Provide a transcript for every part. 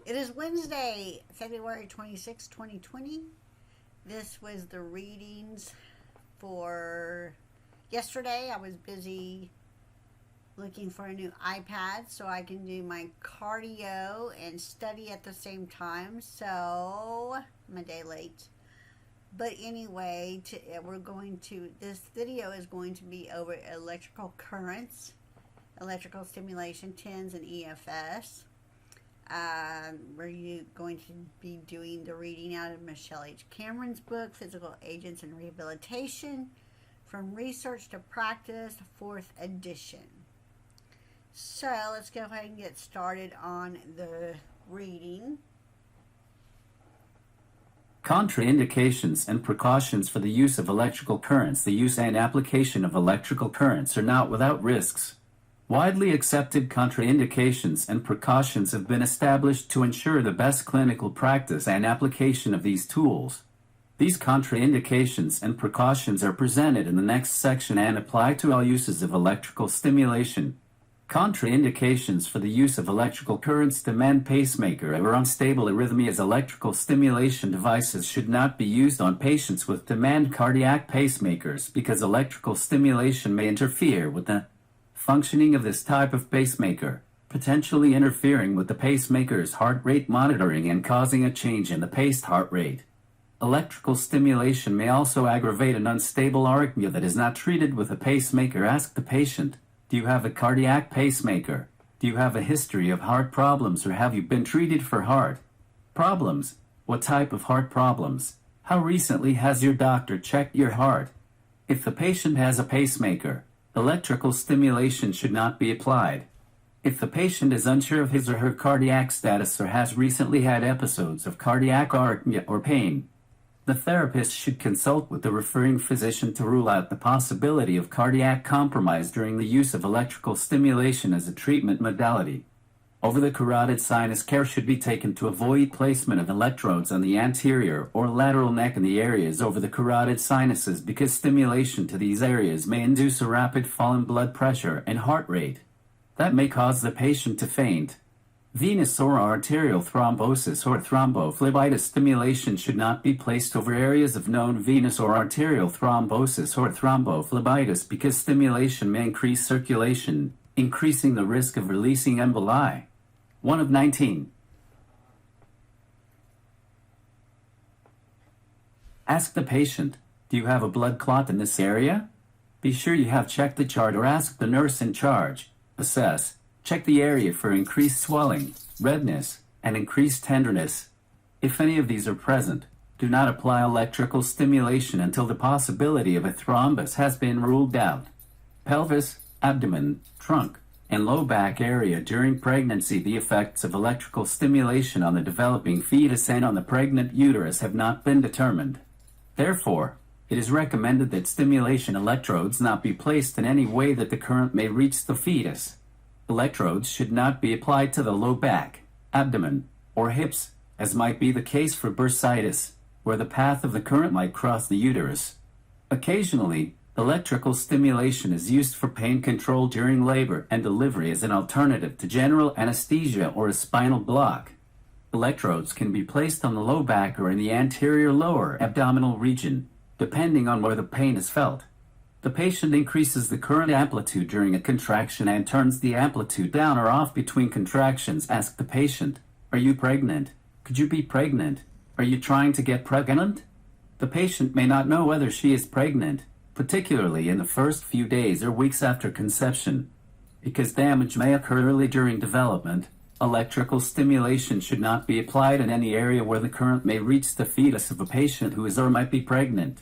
It is Wednesday, February 26, 2020. This was the readings for yesterday. I was busy looking for a new iPad so I can do my cardio and study at the same time. So I'm a day late. But anyway, this video is going to be over electrical currents, electrical stimulation, TENS, and EFS. We're going to be doing the reading out of Michelle H. Cameron's book, Physical Agents and Rehabilitation, From Research to Practice, 4th edition. So let's go ahead and get started on the reading. Contraindications and precautions for the use of electrical currents. The use and application of electrical currents are not without risks. Widely accepted contraindications and precautions have been established to ensure the best clinical practice and application of these tools. These contraindications and precautions are presented in the next section and apply to all uses of electrical stimulation. Contraindications for the use of electrical currents. Demand pacemaker or unstable arrhythmias. Electrical stimulation devices should not be used on patients with demand cardiac pacemakers because electrical stimulation may interfere with the functioning of this type of pacemaker, potentially interfering with the pacemaker's heart rate monitoring and causing a change in the paced heart rate. Electrical stimulation may also aggravate an unstable arrhythmia that is not treated with a pacemaker. Ask the patient, do you have a cardiac pacemaker? Do you have a history of heart problems, or have you been treated for heart problems? What type of heart problems? How recently has your doctor checked your heart? If the patient has a pacemaker, electrical stimulation should not be applied. If the patient is unsure of his or her cardiac status or has recently had episodes of cardiac arrhythmia or pain, the therapist should consult with the referring physician to rule out the possibility of cardiac compromise during the use of electrical stimulation as a treatment modality. Over the carotid sinus, care should be taken to avoid placement of electrodes on the anterior or lateral neck in the areas over the carotid sinuses because stimulation to these areas may induce a rapid fall in blood pressure and heart rate. That may cause the patient to faint. Venous or arterial thrombosis or thrombophlebitis. Stimulation should not be placed over areas of known venous or arterial thrombosis or thrombophlebitis because stimulation may increase circulation, increasing the risk of releasing emboli. 1 of 19. Ask the patient, do you have a blood clot in this area? Be sure you have checked the chart or ask the nurse in charge. Assess, check the area for increased swelling, redness, and increased tenderness. If any of these are present, do not apply electrical stimulation until the possibility of a thrombus has been ruled out. Pelvis, abdomen, trunk, and low back area during pregnancy. The effects of electrical stimulation on the developing fetus and on the pregnant uterus have not been determined. Therefore, it is recommended that stimulation electrodes not be placed in any way that the current may reach the fetus. Electrodes should not be applied to the low back, abdomen, or hips, as might be the case for bursitis, where the path of the current might cross the uterus. Occasionally, electrical stimulation is used for pain control during labor and delivery as an alternative to general anesthesia or a spinal block. Electrodes can be placed on the low back or in the anterior lower abdominal region, depending on where the pain is felt. The patient increases the current amplitude during a contraction and turns the amplitude down or off between contractions. Ask the patient, are you pregnant? Could you be pregnant? Are you trying to get pregnant? The patient may not know whether she is pregnant, particularly in the first few days or weeks after conception. Because damage may occur early during development, electrical stimulation should not be applied in any area where the current may reach the fetus of a patient who is or might be pregnant.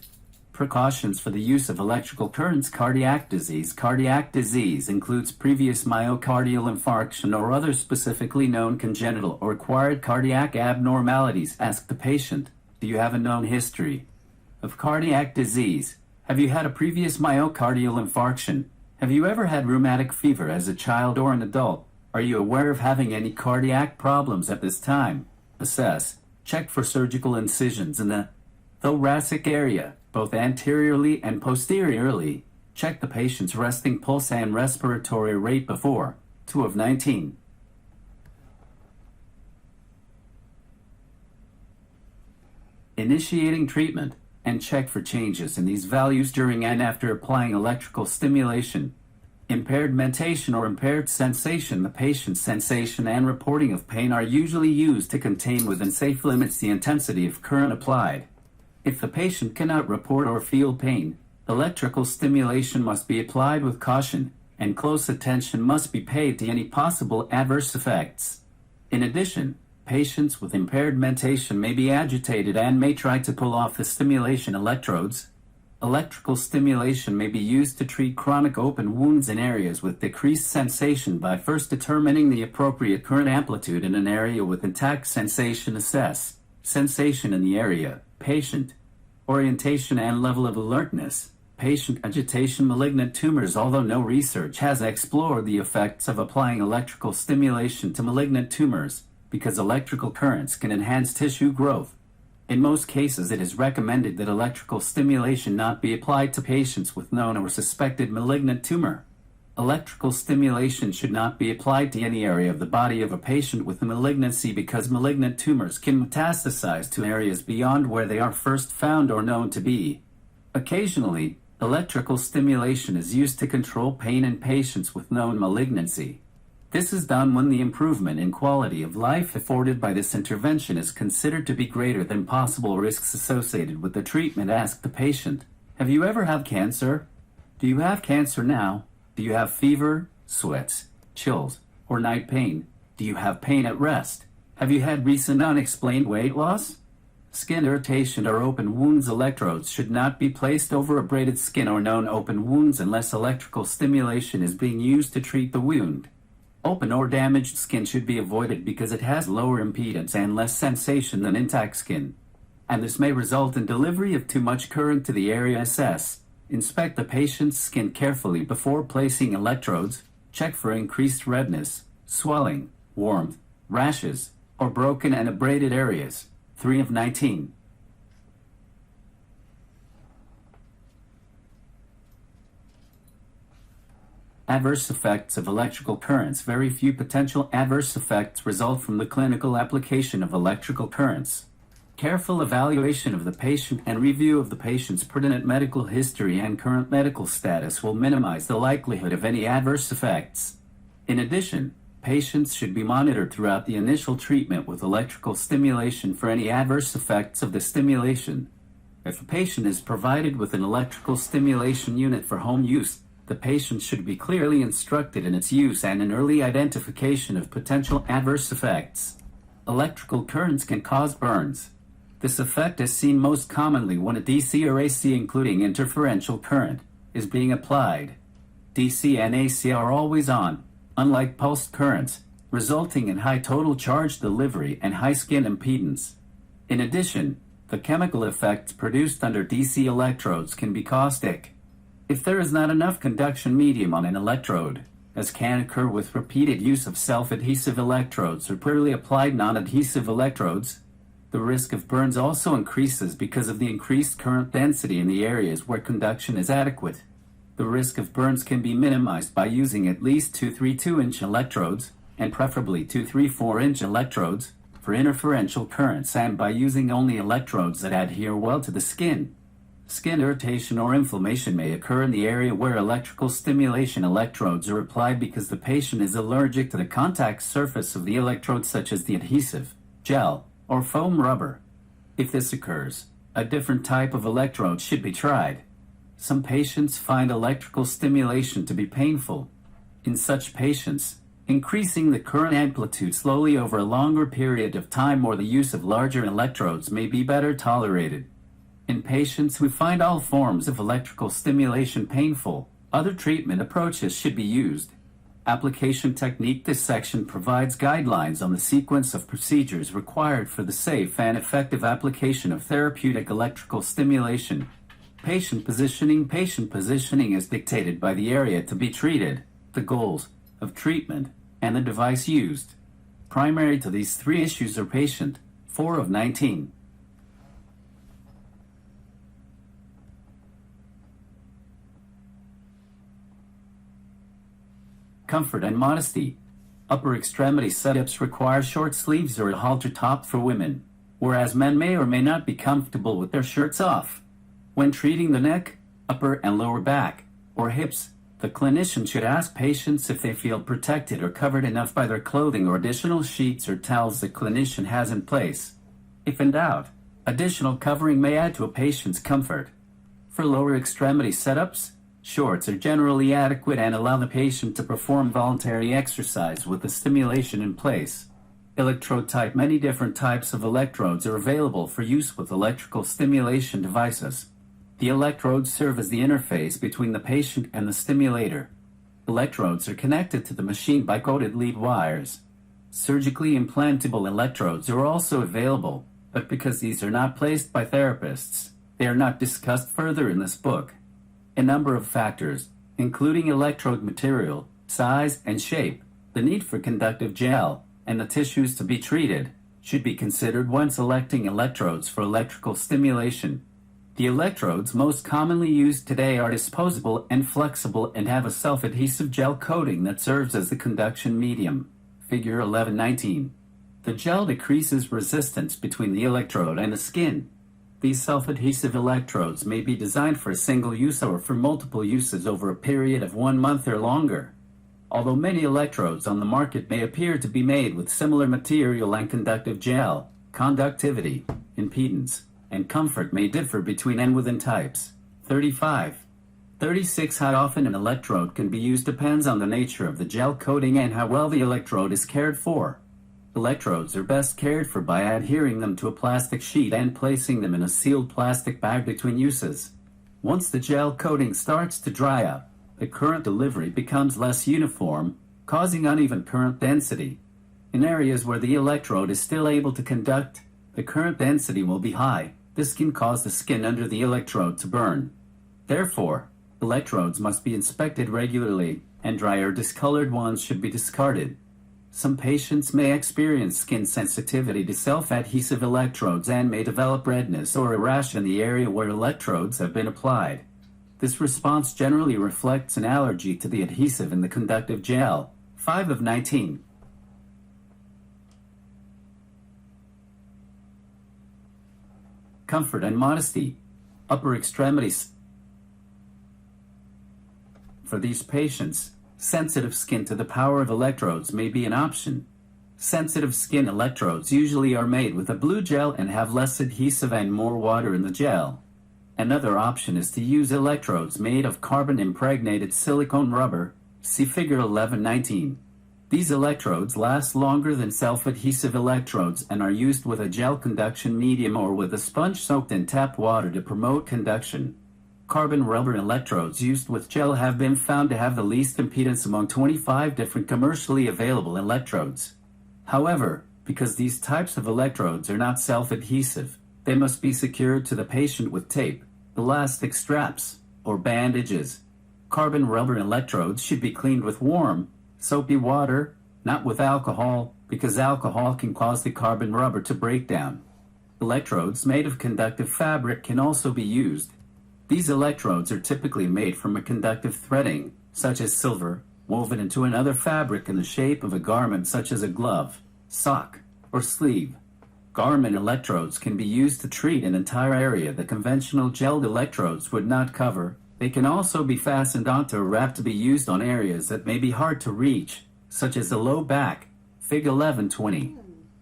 Precautions for the use of electrical currents. Cardiac disease. Cardiac disease includes previous myocardial infarction or other specifically known congenital or acquired cardiac abnormalities. Ask the patient, do you have a known history of cardiac disease? Have you had a previous myocardial infarction? Have you ever had rheumatic fever as a child or an adult? Are you aware of having any cardiac problems at this time? Assess. Check for surgical incisions in the thoracic area, both anteriorly and posteriorly. Check the patient's resting pulse and respiratory rate before. 2 of 19. Initiating treatment, and check for changes in these values during and after applying electrical stimulation. Impaired mentation or impaired sensation. The patient's sensation and reporting of pain are usually used to contain within safe limits the intensity of current applied. If the patient cannot report or feel pain, electrical stimulation must be applied with caution, and close attention must be paid to any possible adverse effects. In addition, patients with impaired mentation may be agitated and may try to pull off the stimulation electrodes. Electrical stimulation may be used to treat chronic open wounds in areas with decreased sensation by first determining the appropriate current amplitude in an area with intact sensation. Assess sensation in the area, patient orientation and level of alertness, patient agitation. Malignant tumors. Although no research has explored the effects of applying electrical stimulation to malignant tumors, because electrical currents can enhance tissue growth, in most cases it is recommended that electrical stimulation not be applied to patients with known or suspected malignant tumor. Electrical stimulation should not be applied to any area of the body of a patient with a malignancy, because malignant tumors can metastasize to areas beyond where they are first found or known to be. Occasionally, electrical stimulation is used to control pain in patients with known malignancy. This is done when the improvement in quality of life afforded by this intervention is considered to be greater than possible risks associated with the treatment. Ask the patient, have you ever had cancer? Do you have cancer now? Do you have fever, sweats, chills, or night pain? Do you have pain at rest? Have you had recent unexplained weight loss? Skin irritation or open wounds. Electrodes should not be placed over abraded skin or known open wounds unless electrical stimulation is being used to treat the wound. Open or damaged skin should be avoided because it has lower impedance and less sensation than intact skin, and this may result in delivery of too much current to the area. Assess. Inspect the patient's skin carefully before placing electrodes. Check for increased redness, swelling, warmth, rashes, or broken and abraded areas. 3 of 19. Adverse effects of electrical currents. Very few potential adverse effects result from the clinical application of electrical currents. Careful evaluation of the patient and review of the patient's pertinent medical history and current medical status will minimize the likelihood of any adverse effects. In addition, patients should be monitored throughout the initial treatment with electrical stimulation for any adverse effects of the stimulation. If a patient is provided with an electrical stimulation unit for home use, the patient should be clearly instructed in its use and an early identification of potential adverse effects. Electrical currents can cause burns. This effect is seen most commonly when a DC or AC, including interferential current, is being applied. DC and AC are always on, unlike pulsed currents, resulting in high total charge delivery and high skin impedance. In addition, the chemical effects produced under DC electrodes can be caustic. If there is not enough conduction medium on an electrode, as can occur with repeated use of self-adhesive electrodes or poorly applied non-adhesive electrodes, the risk of burns also increases because of the increased current density in the areas where conduction is adequate. The risk of burns can be minimized by using at least 232-inch electrodes, and preferably 234-inch electrodes, for interferential currents, and by using only electrodes that adhere well to the skin. Skin irritation or inflammation may occur in the area where electrical stimulation electrodes are applied because the patient is allergic to the contact surface of the electrode, such as the adhesive, gel, or foam rubber. If this occurs, a different type of electrode should be tried. Some patients find electrical stimulation to be painful. In such patients, increasing the current amplitude slowly over a longer period of time or the use of larger electrodes may be better tolerated. In patients who find all forms of electrical stimulation painful, other treatment approaches should be used. Application technique. This section provides guidelines on the sequence of procedures required for the safe and effective application of therapeutic electrical stimulation. Patient positioning. Patient positioning is dictated by the area to be treated, the goals of treatment, and the device used. Primary to these three issues are patient. 4 of 19. Comfort and modesty. Upper extremity setups require short sleeves or a halter top for women. whereas men may or may not be comfortable with their shirts off. When treating the neck, upper and lower back, or hips, the clinician should ask patients if they feel protected or covered enough by their clothing or additional sheets or towels the clinician has in place. If in doubt, additional covering may add to a patient's comfort. For lower extremity setups, shorts are generally adequate and allow the patient to perform voluntary exercise with the stimulation in place. Electrode type. Many different types of electrodes are available for use with electrical stimulation devices. The electrodes serve as the interface between the patient and the stimulator. Electrodes are connected to the machine by coated lead wires. Surgically implantable electrodes are also available, but because these are not placed by therapists, they are not discussed further in this book. A number of factors, including electrode material, size and shape, the need for conductive gel, and the tissues to be treated, should be considered when selecting electrodes for electrical stimulation. The electrodes most commonly used today are disposable and flexible and have a self-adhesive gel coating that serves as the conduction medium. Figure 1119. The gel decreases resistance between the electrode and the skin. These self-adhesive electrodes may be designed for a single use or for multiple uses over a period of 1 month or longer. Although many electrodes on the market may appear to be made with similar material and conductive gel, conductivity, impedance, and comfort may differ between and within types. 35. 36. How often an electrode can be used depends on the nature of the gel coating and how well the electrode is cared for. Electrodes are best cared for by adhering them to a plastic sheet and placing them in a sealed plastic bag between uses. Once the gel coating starts to dry up, the current delivery becomes less uniform, causing uneven current density. In areas where the electrode is still able to conduct, the current density will be high. This can cause the skin under the electrode to burn. Therefore, electrodes must be inspected regularly, and dry or discolored ones should be discarded. Some patients may experience skin sensitivity to self-adhesive electrodes and may develop redness or a rash in the area where electrodes have been applied. This response generally reflects an allergy to the adhesive in the conductive gel. 5 of 19. Comfort and modesty. Upper extremities. For these patients, sensitive skin to the power of electrodes may be an option. Sensitive skin electrodes usually are made with a blue gel and have less adhesive and more water in the gel. Another option is to use electrodes made of carbon-impregnated silicone rubber. See Figure 1119. These electrodes last longer than self-adhesive electrodes and are used with a gel conduction medium or with a sponge soaked in tap water to promote conduction. Carbon rubber electrodes used with gel have been found to have the least impedance among 25 different commercially available electrodes. However, because these types of electrodes are not self-adhesive, they must be secured to the patient with tape, elastic straps, or bandages. Carbon rubber electrodes should be cleaned with warm, soapy water, not with alcohol, because alcohol can cause the carbon rubber to break down. Electrodes made of conductive fabric can also be used. These electrodes are typically made from a conductive threading, such as silver, woven into another fabric in the shape of a garment such as a glove, sock, or sleeve. Garment electrodes can be used to treat an entire area that conventional gelled electrodes would not cover. They can also be fastened onto a wrap to be used on areas that may be hard to reach, such as the low back. Fig 1120.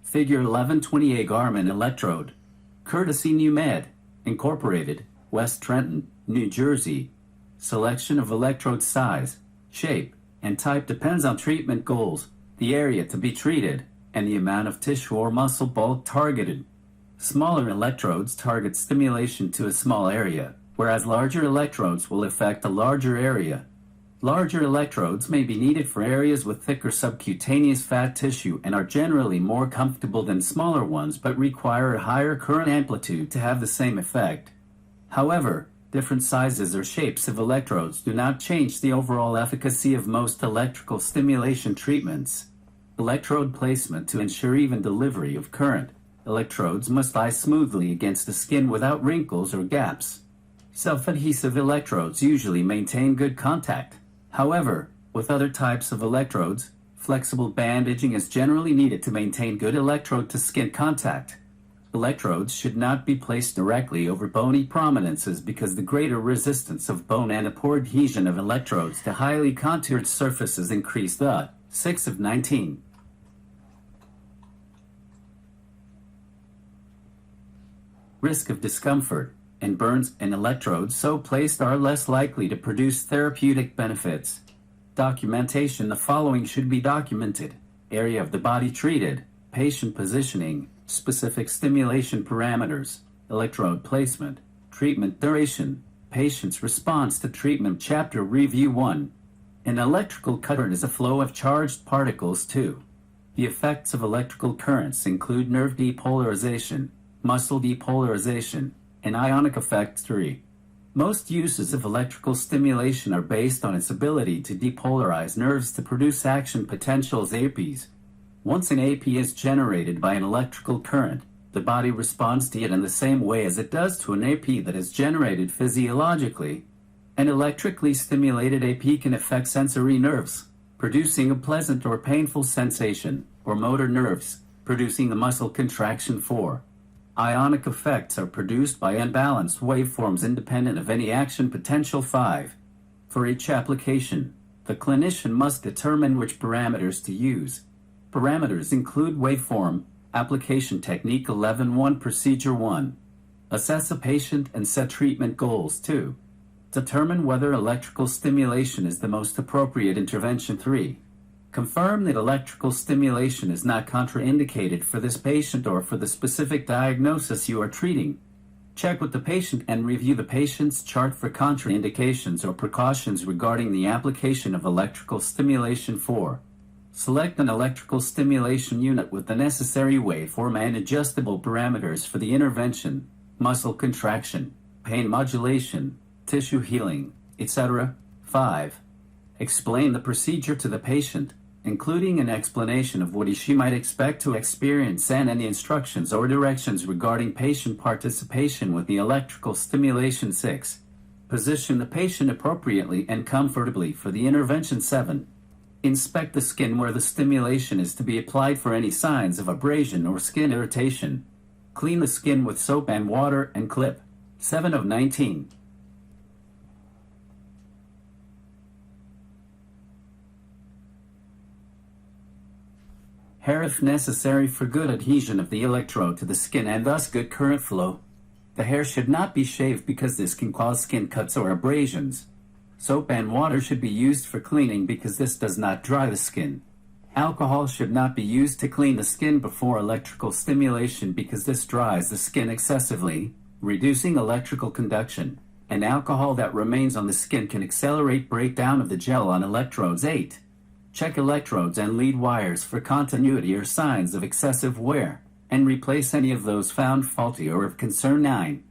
Figure 1120. A garment electrode. Courtesy Npte, Incorporated, West Trenton, New Jersey. Selection of electrode size, shape, and type depends on treatment goals, the area to be treated, and the amount of tissue or muscle bulk targeted. Smaller electrodes target stimulation to a small area, whereas larger electrodes will affect a larger area. Larger electrodes may be needed for areas with thicker subcutaneous fat tissue and are generally more comfortable than smaller ones but require a higher current amplitude to have the same effect. However, different sizes or shapes of electrodes do not change the overall efficacy of most electrical stimulation treatments. Electrode placement. To ensure even delivery of current, electrodes must lie smoothly against the skin without wrinkles or gaps. Self-adhesive electrodes usually maintain good contact. However, with other types of electrodes, flexible bandaging is generally needed to maintain good electrode-to-skin contact. Electrodes should not be placed directly over bony prominences because the greater resistance of bone and the poor adhesion of electrodes to highly contoured surfaces increase the 6 of 19. Risk of discomfort and burns and electrodes so placed are less likely to produce therapeutic benefits. Documentation. The following should be documented: area of the body treated, patient positioning, specific stimulation parameters, electrode placement, treatment duration, patient's response to treatment. Chapter Review 1. An electrical current is a flow of charged particles. 2. The effects of electrical currents include nerve depolarization, muscle depolarization, and ionic effect. 3. Most uses of electrical stimulation are based on its ability to depolarize nerves to produce action potentials. APs. Once an AP is generated by an electrical current, the body responds to it in the same way as it does to an AP that is generated physiologically. An electrically stimulated AP can affect sensory nerves, producing a pleasant or painful sensation, or motor nerves, producing a muscle contraction. 4. Ionic effects are produced by unbalanced waveforms independent of any action potential. 5. For each application, the clinician must determine which parameters to use. Parameters include waveform, application technique. 11.1 Procedure 1. Assess a patient and set treatment goals. 2. Determine whether electrical stimulation is the most appropriate intervention. 3. Confirm that electrical stimulation is not contraindicated for this patient or for the specific diagnosis you are treating. Check with the patient and review the patient's chart for contraindications or precautions regarding the application of electrical stimulation. 4. Select an electrical stimulation unit with the necessary waveform and adjustable parameters for the intervention, muscle contraction, pain modulation, tissue healing, etc. 5. Explain the procedure to the patient, including an explanation of what he/she might expect to experience and any instructions or directions regarding patient participation with the electrical stimulation. 6. Position the patient appropriately and comfortably for the intervention. 7. Inspect the skin where the stimulation is to be applied for any signs of abrasion or skin irritation. Clean the skin with soap and water and clip. 7 of 19. Hair if necessary for good adhesion of the electrode to the skin and thus good current flow. The hair should not be shaved because this can cause skin cuts or abrasions. Soap and water should be used for cleaning because this does not dry the skin. Alcohol should not be used to clean the skin before electrical stimulation because this dries the skin excessively, reducing electrical conduction, and alcohol that remains on the skin can accelerate breakdown of the gel on electrodes. 8. Check electrodes and lead wires for continuity or signs of excessive wear, and replace any of those found faulty or of concern. 9.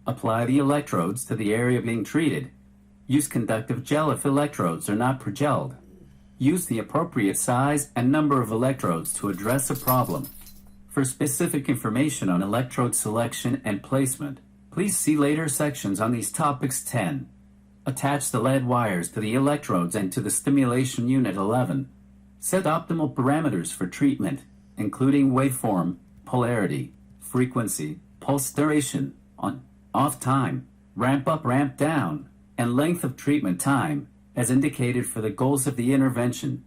Apply the electrodes to the area being treated. Use conductive gel if electrodes are not pre-gelled. Use the appropriate size and number of electrodes to address a problem. For specific information on electrode selection and placement, please see later sections on these topics. 10. Attach the lead wires to the electrodes and to the stimulation unit. 11. Set optimal parameters for treatment, including waveform, polarity, frequency, pulse duration, on, off time, ramp up, ramp down, and length of treatment time, as indicated for the goals of the intervention.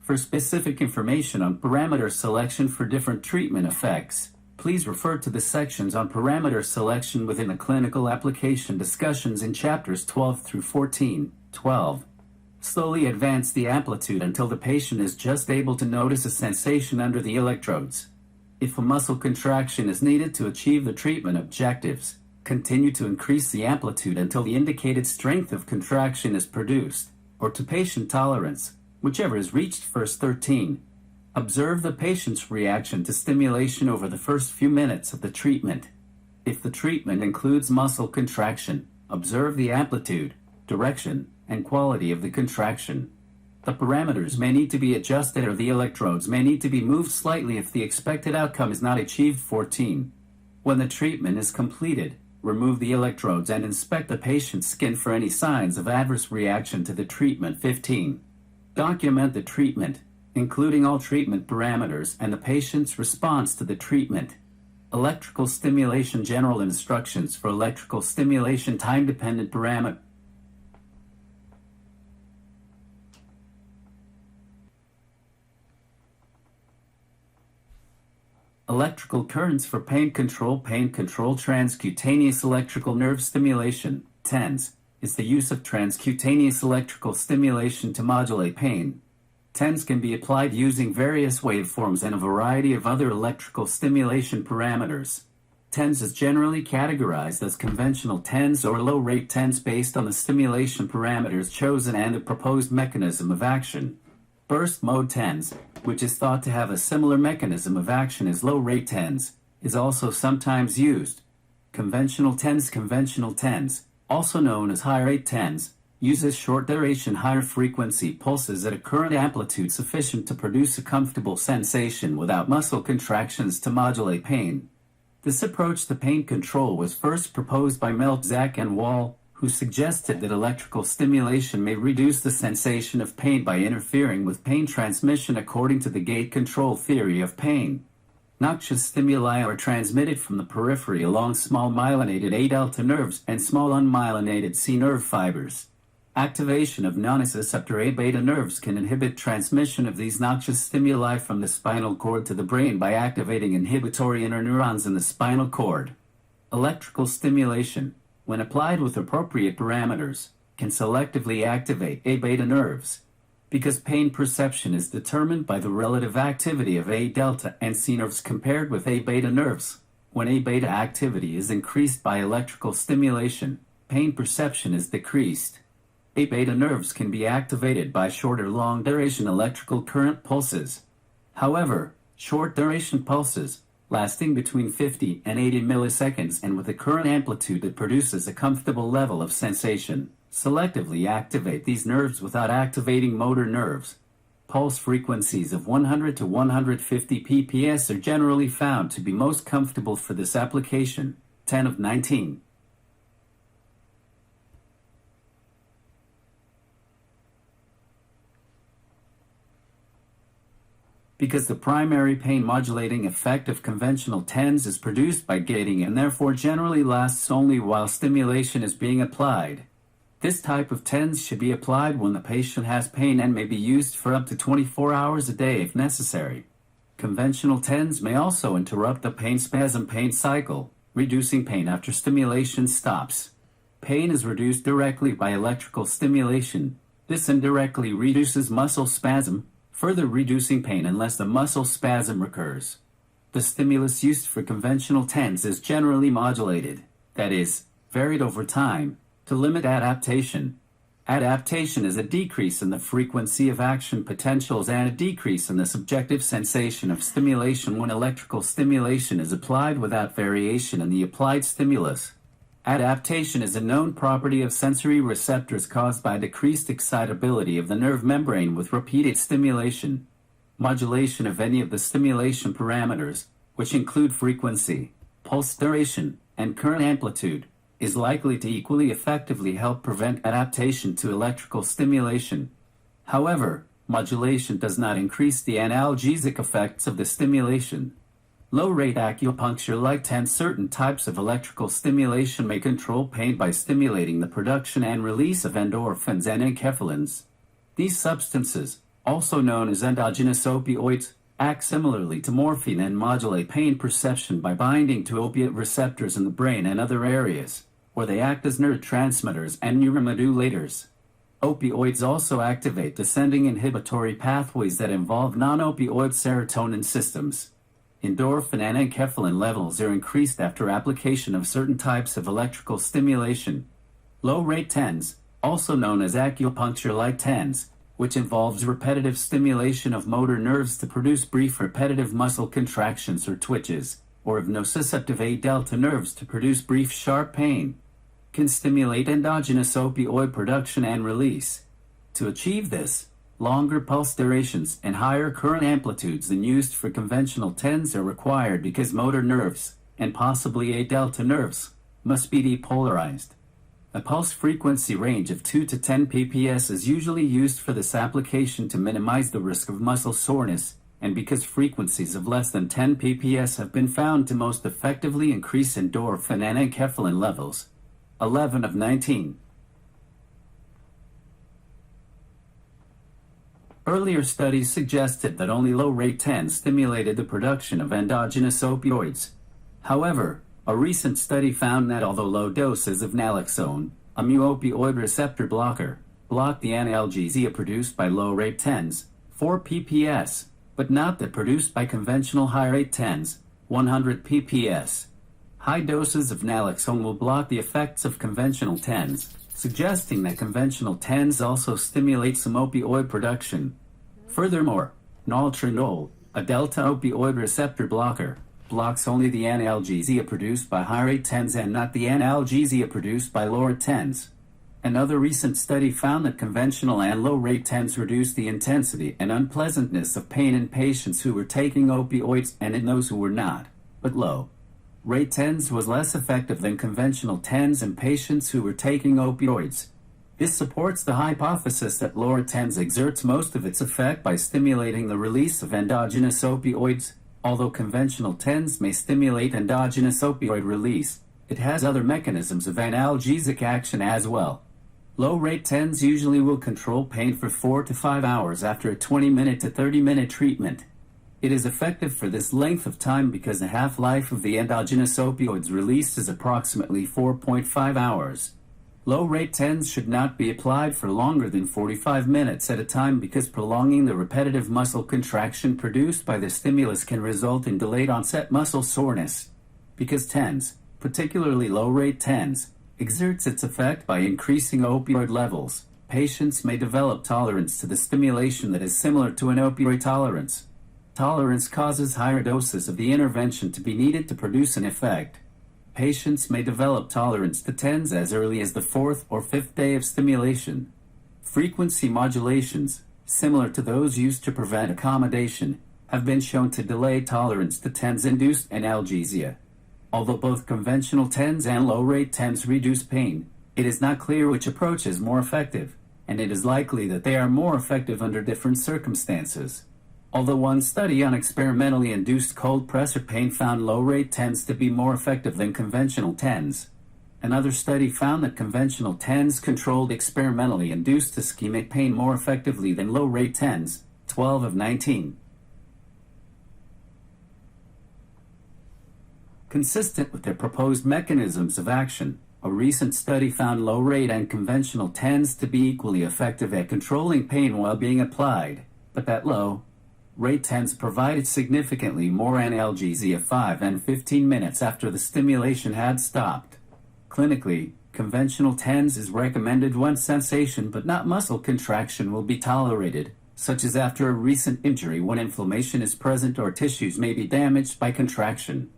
For specific information on parameter selection for different treatment effects, please refer to the sections on parameter selection within the clinical application discussions in chapters 12 through 14. 12. Slowly advance the amplitude until the patient is just able to notice a sensation under the electrodes. If a muscle contraction is needed to achieve the treatment objectives, continue to increase the amplitude until the indicated strength of contraction is produced, or to patient tolerance, whichever is reached first. 13. Observe the patient's reaction to stimulation over the first few minutes of the treatment. If the treatment includes muscle contraction, observe the amplitude, direction, and quality of the contraction. The parameters may need to be adjusted or the electrodes may need to be moved slightly if the expected outcome is not achieved. 14. When the treatment is completed, remove the electrodes and inspect the patient's skin for any signs of adverse reaction to the treatment. 15. Document the treatment, including all treatment parameters and the patient's response to the treatment. Electrical stimulation general instructions for electrical stimulation time-dependent parameter. Electrical currents for pain control transcutaneous electrical nerve stimulation, TENS, is the use of transcutaneous electrical stimulation to modulate pain. TENS can be applied using various waveforms and a variety of other electrical stimulation parameters. TENS is generally categorized as conventional TENS or low-rate TENS based on the stimulation parameters chosen and the proposed mechanism of action. Burst mode TENS, which is thought to have a similar mechanism of action as low-rate TENS, is also sometimes used. Conventional TENS, also known as high-rate TENS, uses short-duration higher-frequency pulses at a current amplitude sufficient to produce a comfortable sensation without muscle contractions to modulate pain. This approach to pain control was first proposed by Npte and Wall, who suggested that electrical stimulation may reduce the sensation of pain by interfering with pain transmission according to the gate control theory of pain. Noxious stimuli are transmitted from the periphery along small myelinated A delta nerves and small unmyelinated C nerve fibers. Activation of nociceptor A beta nerves can inhibit transmission of these noxious stimuli from the spinal cord to the brain by activating inhibitory interneurons in the spinal cord. Electrical stimulation, when applied with appropriate parameters, can selectively activate A beta nerves. Because pain perception is determined by the relative activity of A delta and C nerves compared with A beta nerves, when A beta activity is increased by electrical stimulation, pain perception is decreased. A beta nerves can be activated by shorter long-duration electrical current pulses. However, short-duration pulses, lasting between 50 and 80 milliseconds and with a current amplitude that produces a comfortable level of sensation, selectively activate these nerves without activating motor nerves. Pulse frequencies of 100 to 150 pps are generally found to be most comfortable for this application, 10 of 19. Because the primary pain modulating effect of conventional TENS is produced by gating and therefore generally lasts only while stimulation is being applied. This type of TENS should be applied when the patient has pain and may be used for up to 24 hours a day if necessary. Conventional TENS may also interrupt the pain spasm pain cycle, reducing pain after stimulation stops. Pain is reduced directly by electrical stimulation. This indirectly reduces muscle spasm, further reducing pain unless the muscle spasm recurs. The stimulus used for conventional TENS is generally modulated, that is, varied over time, to limit adaptation. Adaptation is a decrease in the frequency of action potentials and a decrease in the subjective sensation of stimulation when electrical stimulation is applied without variation in the applied stimulus. Adaptation is a known property of sensory receptors caused by decreased excitability of the nerve membrane with repeated stimulation. Modulation of any of the stimulation parameters, which include frequency, pulse duration, and current amplitude, is likely to equally effectively help prevent adaptation to electrical stimulation. However, modulation does not increase the analgesic effects of the stimulation. Low-rate acupuncture-like TENS. Certain types of electrical stimulation may control pain by stimulating the production and release of endorphins and enkephalins. These substances, also known as endogenous opioids, act similarly to morphine and modulate pain perception by binding to opiate receptors in the brain and other areas, where they act as neurotransmitters and neuromodulators. Opioids also activate descending inhibitory pathways that involve non-opioid serotonin systems. Endorphin and enkephalin levels are increased after application of certain types of electrical stimulation. Low-rate TENS, also known as acupuncture-like TENS, which involves repetitive stimulation of motor nerves to produce brief repetitive muscle contractions or twitches, or of nociceptive A delta nerves to produce brief sharp pain, can stimulate endogenous opioid production and release. To achieve this, longer pulse durations and higher current amplitudes than used for conventional TENS are required because motor nerves, and possibly A delta nerves, must be depolarized. A pulse frequency range of 2 to 10 pps is usually used for this application to minimize the risk of muscle soreness, and because frequencies of less than 10 ppс have been found to most effectively increase endorphin and enkephalin levels. 11 of 19. Earlier studies suggested that only low-rate TENS stimulated the production of endogenous opioids. However, a recent study found that although low doses of naloxone, a mu-opioid receptor blocker, block the analgesia produced by low-rate TENS, 4 ppS, but not that produced by conventional high-rate TENS, 100 ppS. High doses of naloxone will block the effects of conventional TENS, suggesting that conventional TENS also stimulate some opioid production. Furthermore, naltrexone, a delta opioid receptor blocker, blocks only the analgesia produced by high-rate TENS and not the analgesia produced by low-rate TENS. Another recent study found that conventional and low-rate TENS reduce the intensity and unpleasantness of pain in patients who were taking opioids and in those who were not, but low-rate TENS was less effective than conventional TENS in patients who were taking opioids. This supports the hypothesis that low-rate TENS exerts most of its effect by stimulating the release of endogenous opioids. Although conventional TENS may stimulate endogenous opioid release, it has other mechanisms of analgesic action as well. Low-rate TENS usually will control pain for 4 to 5 hours after a 20-minute to 30-minute treatment. It is effective for this length of time because the half-life of the endogenous opioids released is approximately 4.5 hours. Low-rate TENS should not be applied for longer than 45 minutes at a time because prolonging the repetitive muscle contraction produced by the stimulus can result in delayed onset muscle soreness. Because TENS, particularly low-rate TENS, exerts its effect by increasing opioid levels, patients may develop tolerance to the stimulation that is similar to an opioid tolerance. Tolerance causes higher doses of the intervention to be needed to produce an effect. Patients may develop tolerance to TENS as early as the 4th or 5th day of stimulation. Frequency modulations, similar to those used to prevent accommodation, have been shown to delay tolerance to TENS-induced analgesia. Although both conventional TENS and low-rate TENS reduce pain, it is not clear which approach is more effective, and it is likely that they are more effective under different circumstances. Although one study on experimentally induced cold pressor pain found low-rate TENS to be more effective than conventional TENS, another study found that conventional TENS controlled experimentally induced ischemic pain more effectively than low-rate TENS, 12 of 19. Consistent with their proposed mechanisms of action, a recent study found low-rate and conventional TENS to be equally effective at controlling pain while being applied, but that low-rate TENS provided significantly more analgesia 5 and 15 minutes after the stimulation had stopped. Clinically, conventional TENS is recommended when sensation but not muscle contraction will be tolerated, such as after a recent injury when inflammation is present or tissues may be damaged by contraction.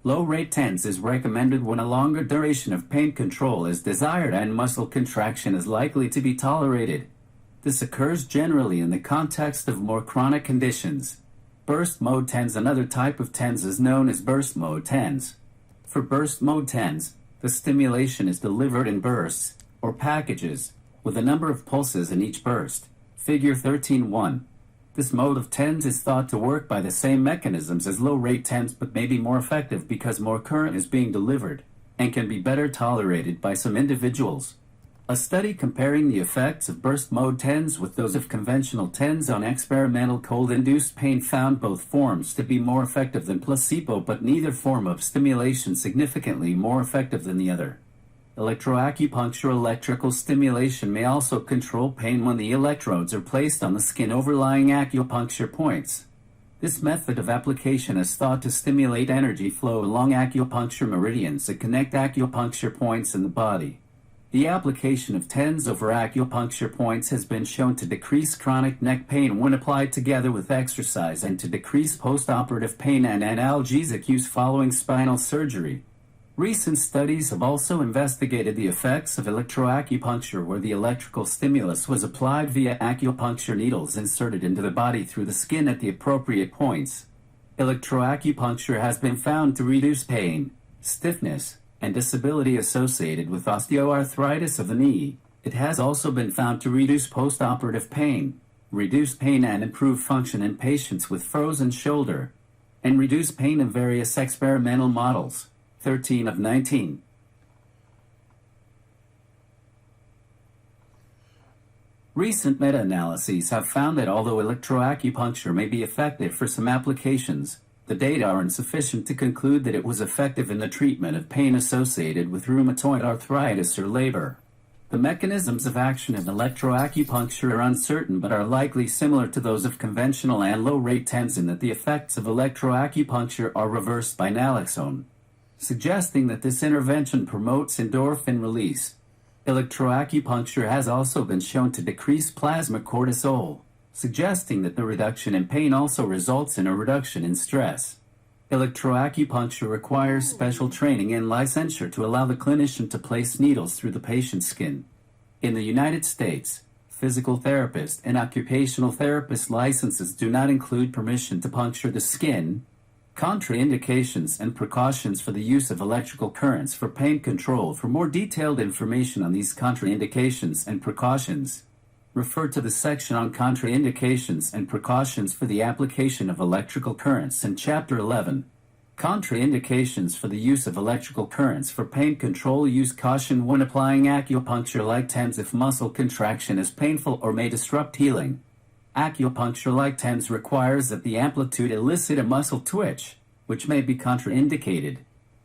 Low-rate TENS is recommended when a longer duration of pain control is desired and muscle contraction is likely to be tolerated. This occurs generally in the context of more chronic conditions. Burst mode TENS. Another type of TENS is known as burst mode TENS. For burst mode TENS, the stimulation is delivered in bursts, or packages, with a number of pulses in each burst. Figure 13.1. This mode of TENS is thought to work by the same mechanisms as low-rate TENS but may be more effective because more current is being delivered, and can be better tolerated by some individuals. A study comparing the effects of burst mode TENS with those of conventional TENS on experimental cold-induced pain found both forms to be more effective than placebo, but neither form of stimulation significantly more effective than the other. Electroacupuncture. Electrical stimulation may also control pain when the electrodes are placed on the skin overlying acupuncture points. This method of application is thought to stimulate energy flow along acupuncture meridians that connect acupuncture points in the body. The application of TENS over acupuncture points has been shown to decrease chronic neck pain when applied together with exercise and to decrease post-operative pain and analgesic use following spinal surgery. Recent studies have also investigated the effects of electroacupuncture where the electrical stimulus was applied via acupuncture needles inserted into the body through the skin at the appropriate points. Electroacupuncture has been found to reduce pain, stiffness, and disability associated with osteoarthritis of the knee. It has also been found to reduce post-operative pain, reduce pain and improve function in patients with frozen shoulder, and reduce pain in various experimental models. 13 of 19. Recent meta-analyses have found that although electroacupuncture may be effective for some applications, the data are insufficient to conclude that it was effective in the treatment of pain associated with rheumatoid arthritis or labor. The mechanisms of action of electroacupuncture are uncertain but are likely similar to those of conventional and low-rate TENS in that the effects of electroacupuncture are reversed by naloxone, suggesting that this intervention promotes endorphin release. Electroacupuncture has also been shown to decrease plasma cortisol, suggesting that the reduction in pain also results in a reduction in stress. Electroacupuncture requires special training and licensure to allow the clinician to place needles through the patient's skin. In the United States, physical therapist and occupational therapist licenses do not include permission to puncture the skin. Contraindications and precautions for the use of electrical currents for pain control. For more detailed information on these contraindications and precautions, refer to the section on contraindications and precautions for the application of electrical currents in Chapter 11. Contraindications for the use of electrical currents for pain control. Use caution when applying acupuncture like TENS if muscle contraction is painful or may disrupt healing. Acupuncture like TENS requires that the amplitude elicit a muscle twitch, which may be contraindicated.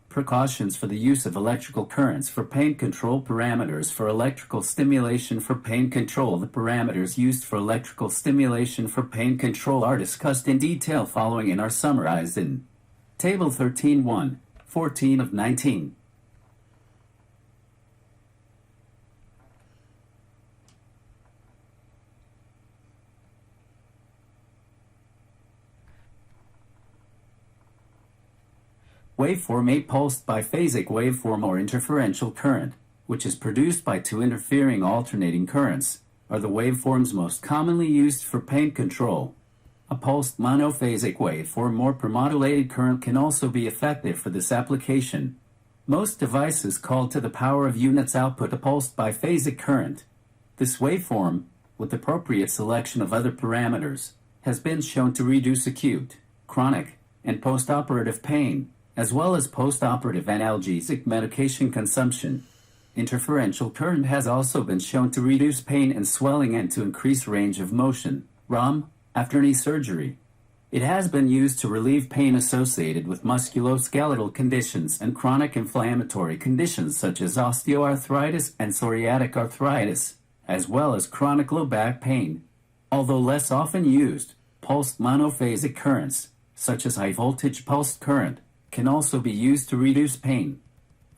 Precautions for the use of electrical currents for pain control. Parameters for electrical stimulation for pain control. The parameters used for electrical stimulation for pain control are discussed in detail following and are summarized in Table 13.1, 14 of 19. Waveform. A pulsed biphasic waveform or interferential current, which is produced by two interfering alternating currents, are the waveforms most commonly used for pain control. A pulsed monophasic waveform or premodulated current can also be effective for this application. Most devices call to the power of units output a pulsed biphasic current. This waveform, with appropriate selection of other parameters, has been shown to reduce acute, chronic, and postoperative pain, as well as postoperative analgesic medication consumption. Interferential current has also been shown to reduce pain and swelling and to increase range of motion, ROM, after knee surgery. It has been used to relieve pain associated with musculoskeletal conditions and chronic inflammatory conditions such as osteoarthritis and psoriatic arthritis, as well as chronic low back pain. Although less often used, pulsed monophasic currents, such as high-voltage pulsed current, can also be used to reduce pain.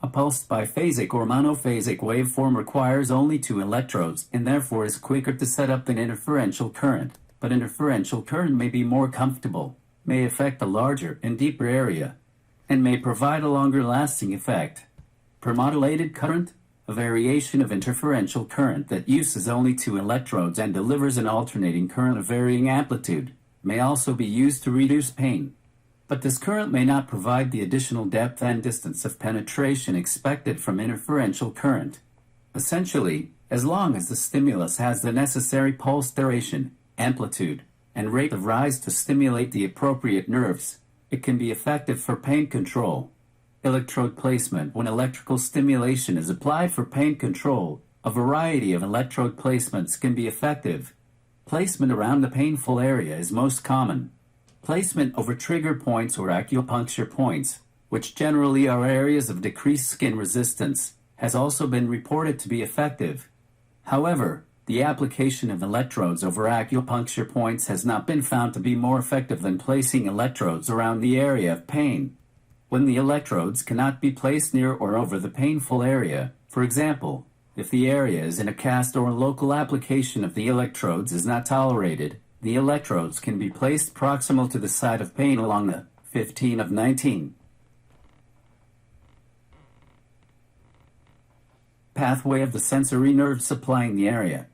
A pulsed biphasic or monophasic waveform requires only two electrodes and therefore is quicker to set up than interferential current, but interferential current may be more comfortable, may affect a larger and deeper area, and may provide a longer lasting effect. Premodulated current, a variation of interferential current that uses only two electrodes and delivers an alternating current of varying amplitude, may also be used to reduce pain. But this current may not provide the additional depth and distance of penetration expected from interferential current. Essentially, as long as the stimulus has the necessary pulse duration, amplitude, and rate of rise to stimulate the appropriate nerves, it can be effective for pain control. Electrode placement. When electrical stimulation is applied for pain control, a variety of electrode placements can be effective. Placement around the painful area is most common. Placement over trigger points or acupuncture points, which generally are areas of decreased skin resistance, has also been reported to be effective. However, the application of electrodes over acupuncture points has not been found to be more effective than placing electrodes around the area of pain. When the electrodes cannot be placed near or over the painful area, for example, if the area is in a cast or local application of the electrodes is not tolerated, the electrodes can be placed proximal to the site of pain along the 15 of 19 pathway of the sensory nerve supplying the area.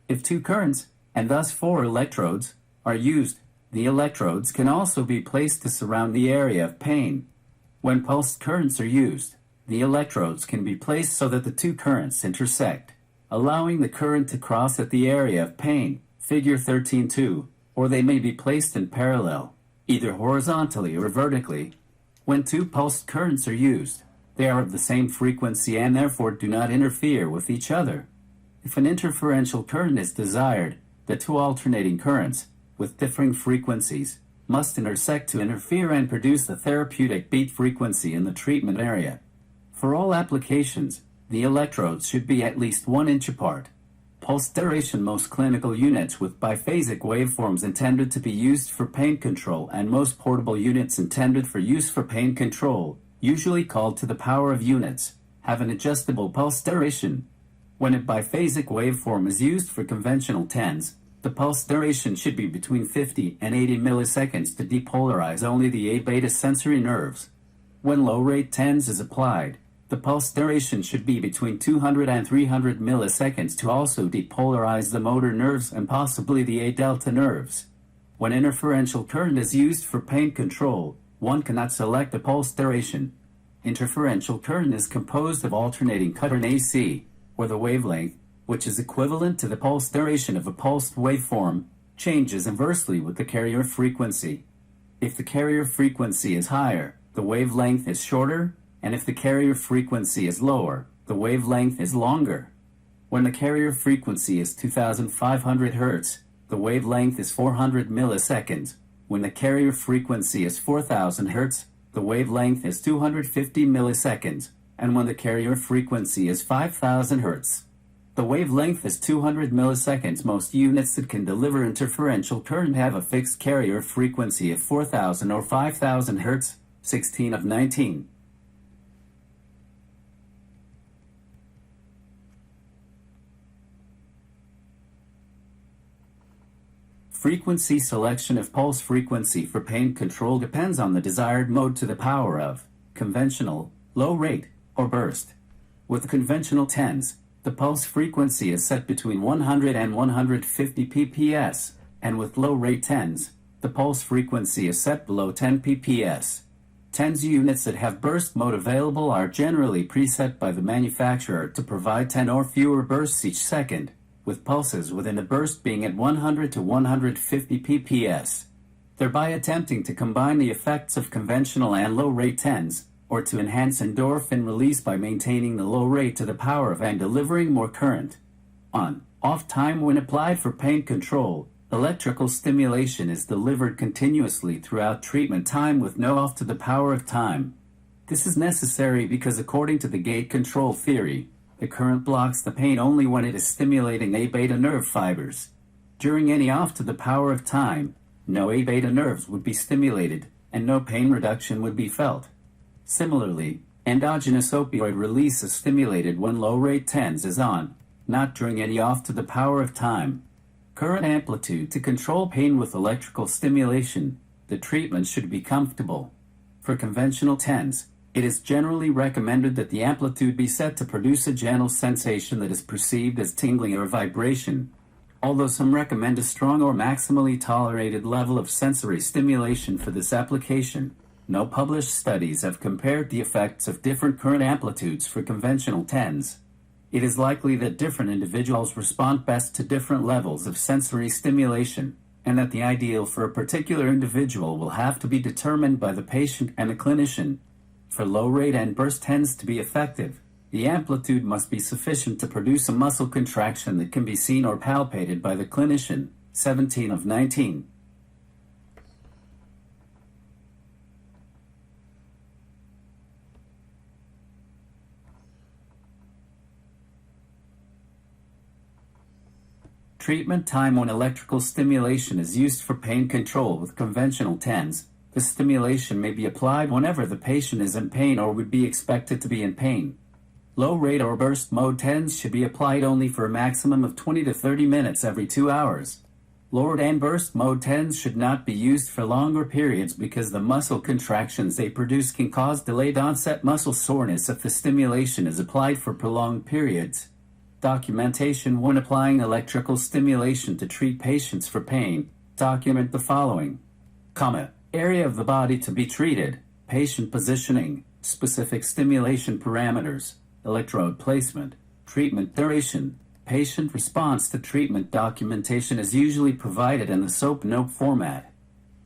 If two currents, and thus four electrodes, are used, the electrodes can also be placed to surround the area of pain. When pulsed currents are used, the electrodes can be placed so that the two currents intersect, allowing the current to cross at the area of pain, Figure 13.2, or they may be placed in parallel, either horizontally or vertically. When two pulsed currents are used, they are of the same frequency and therefore do not interfere with each other. If an interferential current is desired, the two alternating currents, with differing frequencies, must intersect to interfere and produce the therapeutic beat frequency in the treatment area. For all applications, the electrodes should be at least 1 inch apart. Pulse duration. Most clinical units with biphasic waveforms intended to be used for pain control and most portable units intended for use for pain control, usually called to the power of units, have an adjustable pulse duration. When a biphasic waveform is used for conventional TENS, the pulse duration should be between 50 and 80 milliseconds to depolarize only the A-beta sensory nerves. When low-rate TENS is applied, the pulse duration should be between 200 and 300 milliseconds to also depolarize the motor nerves and possibly the A-delta nerves. When interferential current is used for pain control, one cannot select a pulse duration. Interferential current is composed of alternating current AC, or the wavelength, which is equivalent to the pulse duration of a pulsed waveform, changes inversely with the carrier frequency. If the carrier frequency is higher, the wavelength is shorter, and if the carrier frequency is lower, the wavelength is longer. When the carrier frequency is 2500 Hz, the wavelength is 400 milliseconds. When the carrier frequency is 4000 Hz, the wavelength is 250 milliseconds, and when the carrier frequency is 5000 Hz, the wavelength is 200 milliseconds. Most units that can deliver interferential current have a fixed carrier frequency of 4000 or 5000 Hz, 16 of 19. Frequency selection of pulse frequency for pain control depends on the desired mode to the power of conventional, low rate, or burst. With conventional TENS, the pulse frequency is set between 100 and 150 pps, and with low rate TENS, the pulse frequency is set below 10 pps. TENS units that have burst mode available are generally preset by the manufacturer to provide 10 or fewer bursts each second, with pulses within a burst being at 100 to 150 pps, thereby attempting to combine the effects of conventional and low-rate TENS, or to enhance endorphin release by maintaining the low rate to the power of and delivering more current. On/off time. When applied for pain control, electrical stimulation is delivered continuously throughout treatment time with no off to the power of time. This is necessary because according to the gate control theory, the current blocks the pain only when it is stimulating A-beta nerve fibers. During any off to the power of time, no A-beta nerves would be stimulated, and no pain reduction would be felt. Similarly, endogenous opioid release is stimulated when low-rate TENS is on, not during any off to the power of time. Current amplitude to control pain with electrical stimulation. The treatment should be comfortable. For conventional TENS, it is generally recommended that the amplitude be set to produce a gentle sensation that is perceived as tingling or vibration, although some recommend a strong or maximally tolerated level of sensory stimulation for this application. No published studies have compared the effects of different current amplitudes for conventional TENS. It is likely that different individuals respond best to different levels of sensory stimulation, and that the ideal for a particular individual will have to be determined by the patient and the clinician. For low rate and burst TENS to be effective, the amplitude must be sufficient to produce a muscle contraction that can be seen or palpated by the clinician. 17 of 19. Treatment time. When electrical stimulation is used for pain control with conventional TENS, the stimulation may be applied whenever the patient is in pain or would be expected to be in pain. Low rate or burst mode TENS should be applied only for a maximum of 20 to 30 minutes every 2 hours. Lowered and burst mode TENS should not be used for longer periods because the muscle contractions they produce can cause delayed onset muscle soreness if the stimulation is applied for prolonged periods. Documentation. When applying electrical stimulation to treat patients for pain, document the following. Area of the body to be treated, patient positioning, specific stimulation parameters, electrode placement, treatment duration, Patient response to treatment documentation is usually provided in the SOAP note format.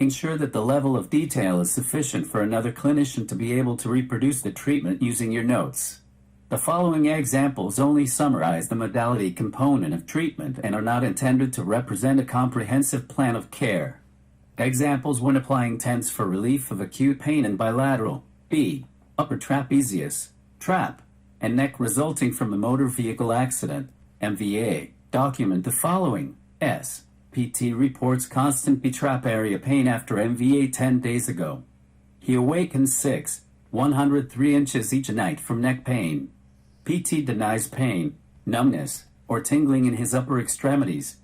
Ensure that the level of detail is sufficient for another clinician to be able to reproduce the treatment using your notes. The following examples only summarize the modality component of treatment and are not intended to represent a comprehensive plan of care. Examples when applying TENS for relief of acute pain in bilateral, B, upper trapezius, trap, and neck resulting from a motor vehicle accident, MVA. Document the following. S. PT reports constant B-trap area pain after MVA 10 days ago. He awakens 103 inches each night from neck pain. PT denies pain, numbness, or tingling in his upper extremities.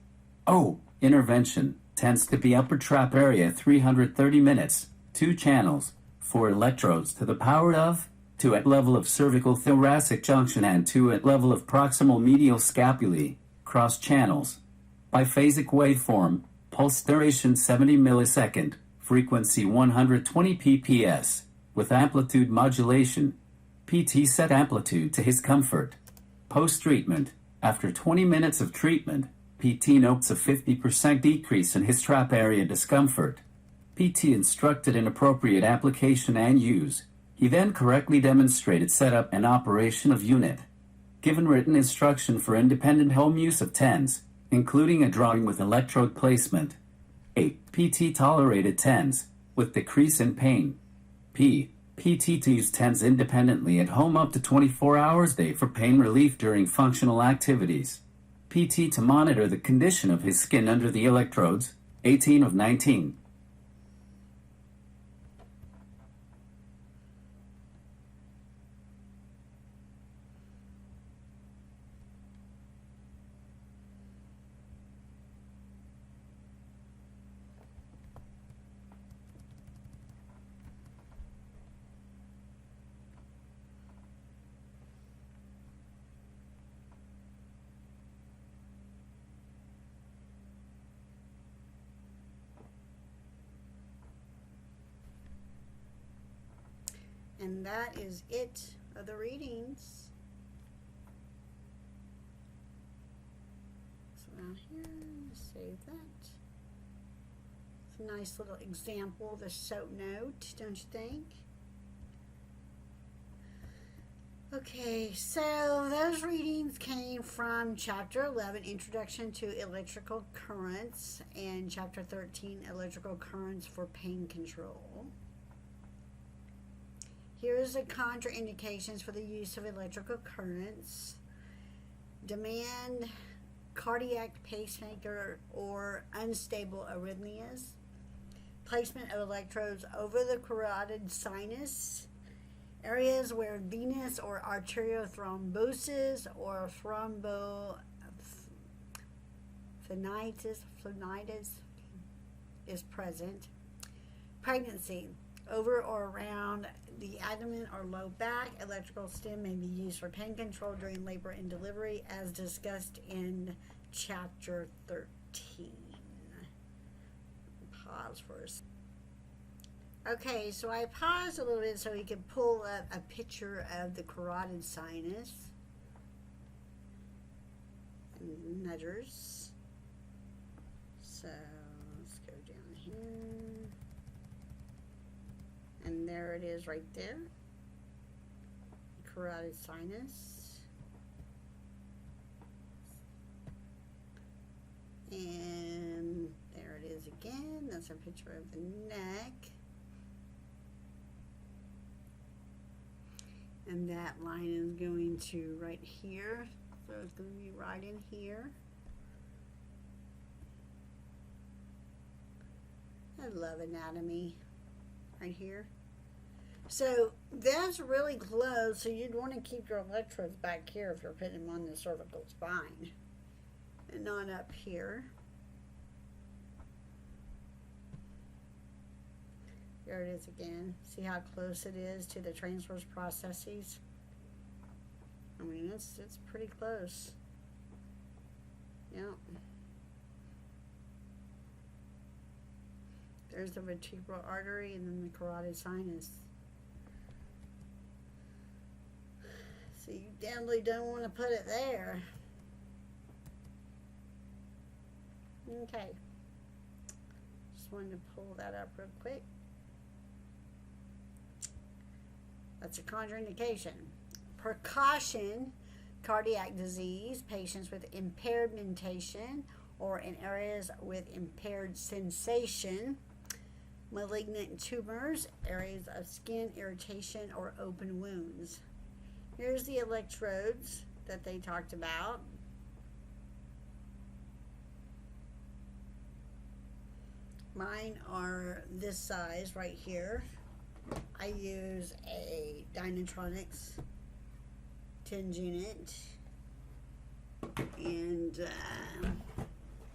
O. Intervention tends to be upper trap area 330 minutes, 2 channels, 4 electrodes to the power of, 2 at level of cervical thoracic junction and 2 at level of proximal medial scapulae, cross channels. Biphasic waveform, pulse duration 70 millisecond, frequency 120 pps, with amplitude modulation. PT set amplitude to his comfort. Post-treatment, after 20 minutes of treatment, PT notes a 50% decrease in his trap area discomfort. PT instructed in appropriate application and use. He then correctly demonstrated setup and operation of unit. Given written instruction for independent home use of TENS, including a drawing with electrode placement. 8. PT tolerated TENS, with decrease in pain. PT to use TENS independently at home up to 24 hours a day for pain relief during functional activities. PT to monitor the condition of his skin under the electrodes. 18 of 19. And that is it of the readings. So down here, save that. It's a nice little example of the SOAP note, don't you think? Okay, so those readings came from Chapter 11, Introduction to Electrical Currents, and Chapter 13, Electrical Currents for Pain Control. Here's the contraindications for the use of electrical currents. Demand cardiac pacemaker or unstable arrhythmias. Placement of electrodes over the carotid sinus. Areas where venous or arterial thrombosis or phlebitis is present. Pregnancy. Over or around the abdomen or low back. Electrical stim may be used for pain control during labor and delivery, as discussed in Chapter 13. Pause for a second. Okay, so I paused a little bit so we could pull up a picture of the carotid sinus and nudgers. So let's go down here. And there it is right there. Carotid sinus. And there it is again. That's a picture of the neck. And that line is going to right here. So it's going to be right in here. I love anatomy. Right here. So that's really close, so you'd want to keep your electrodes back here if you're putting them on the cervical spine and not up here. There it is again. See how close it is to the transverse processes? I mean, it's pretty close. Yep. There's the vertebral artery and then the carotid sinus. So you definitely don't want to put it there. Okay. Just wanted to pull that up real quick. That's a contraindication. Precaution, cardiac disease, patients with impaired mentation or in areas with impaired sensation, malignant tumors, areas of skin irritation or open wounds. Here's the electrodes that they talked about. Mine are this size right here. I use a Dynatronics 10 unit, and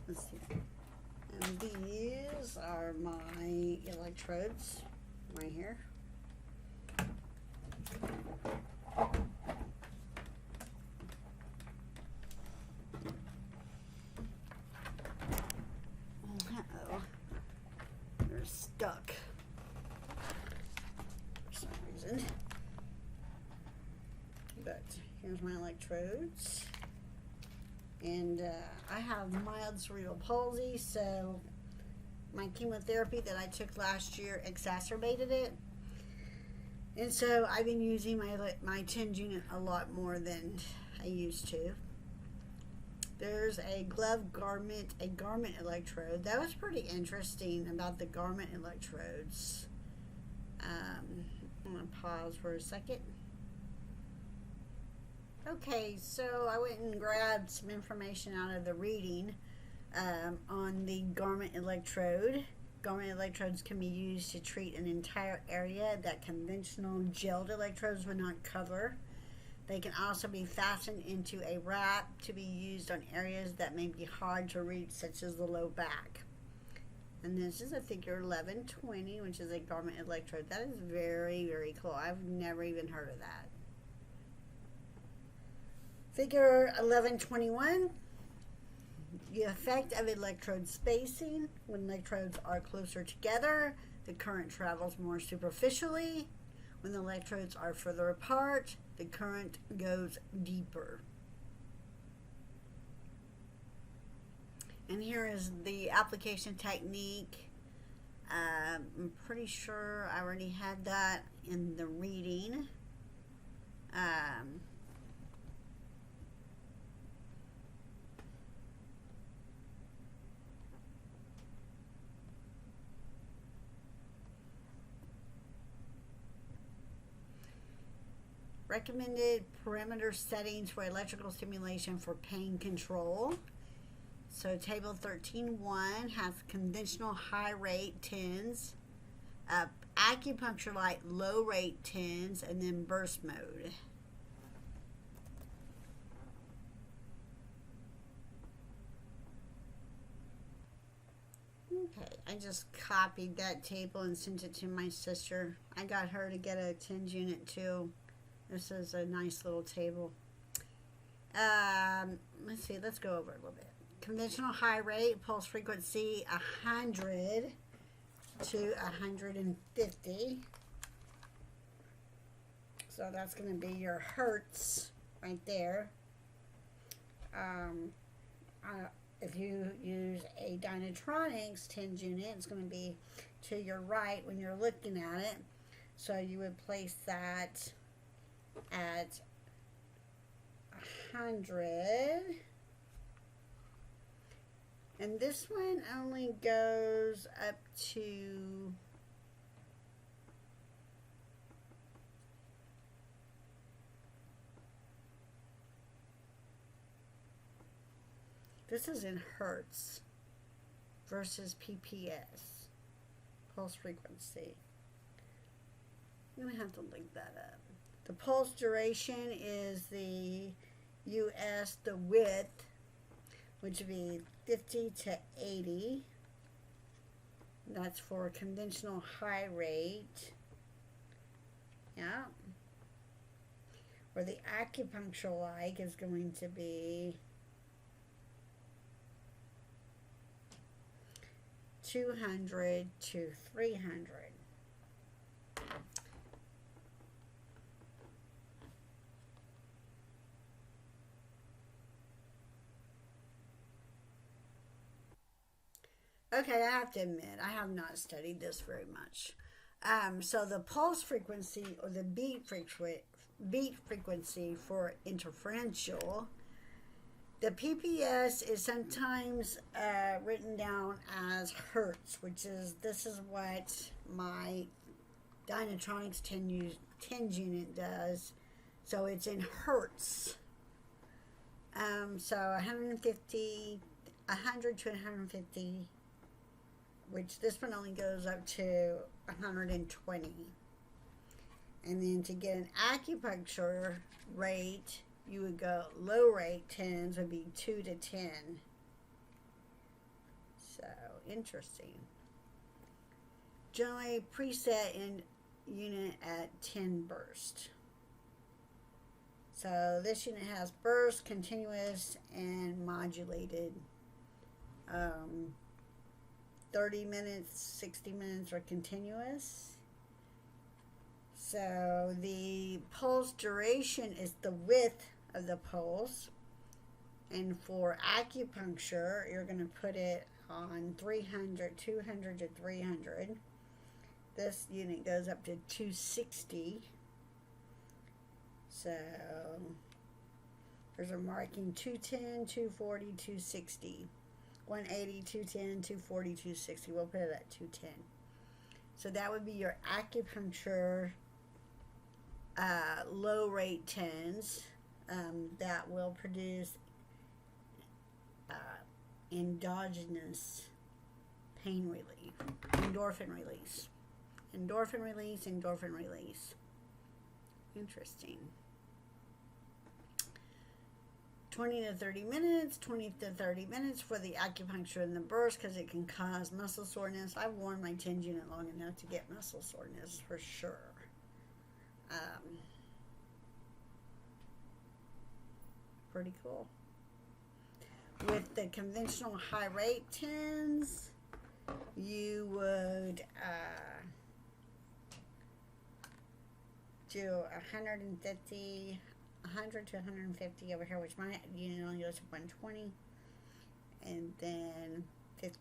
let's see. And these are my electrodes right here. Uh-oh. They're stuck for some reason. But here's my electrodes. And I have mild cerebral palsy, so my chemotherapy that I took last year exacerbated it. And so I've been using my 10 unit a lot more than I used to. There's a garment electrode. That was pretty interesting about the garment electrodes. I'm going to pause for a second. Okay, so I went and grabbed some information out of the reading on the garment electrode. Garment electrodes can be used to treat an entire area that conventional gelled electrodes would not cover. They can also be fastened into a wrap to be used on areas that may be hard to reach, such as the low back. And this is a figure 1120, which is a garment electrode. That is very, very cool. I've never even heard of that. Figure 1121, the effect of electrode spacing. When electrodes are closer together, the current travels more superficially. When the electrodes are further apart, the current goes deeper. And here is the application technique. I'm pretty sure I already had that in the reading. Recommended parameter settings for electrical stimulation for pain control. So table 13.1 has conventional high rate 10s, acupuncture light low rate 10s, and then burst mode. Okay, I just copied that table and sent it to my sister. I got her to get a 10s unit too. This is a nice little table. Let's see, let's go over it a little bit. Conventional high rate, pulse frequency 100 to 150. So that's going to be your hertz right there. If you use a Dynatronics 10 unit, it's going to be to your right when you're looking at it. So you would place that at 100, and this one only goes up to this is in hertz versus PPS, pulse frequency. I'm gonna have to link that up. The pulse duration is the US, the width, which would be 50 to 80. That's for conventional high rate. Yeah. Where the acupuncture light is going to be 200 to 300. Okay, I have to admit, I have not studied this very much. So the pulse frequency or the beat frequency for interferential, the PPS is sometimes written down as hertz, which is this is what my Dynatronics 10 unit does. So it's in hertz. So 150, 100 to 150, which this one only goes up to 120. And then to get an acupuncture rate, you would go low rate 10s would be 2 to 10. So interesting. Generally preset in unit at 10 burst. So this unit has burst, continuous, and modulated. 30 minutes, 60 minutes are continuous. So the pulse duration is the width of the pulse. And for acupuncture, you're going to put it on 200 to 300. This unit goes up to 260. So there's a marking 210, 240, 260. 180, 210, 240, 260. We'll put it at 210. So that would be your acupuncture low rate 10s that will produce endogenous pain relief, endorphin release. Endorphin release, endorphin release. Interesting. 20 to 30 minutes, 20 to 30 minutes for the acupuncture and the burst because it can cause muscle soreness. I've worn my 10 unit long enough to get muscle soreness for sure. Pretty cool. With the conventional high rate 10s, you would do 150, 100 to 150 over here, which my unit only goes to 120, and then 50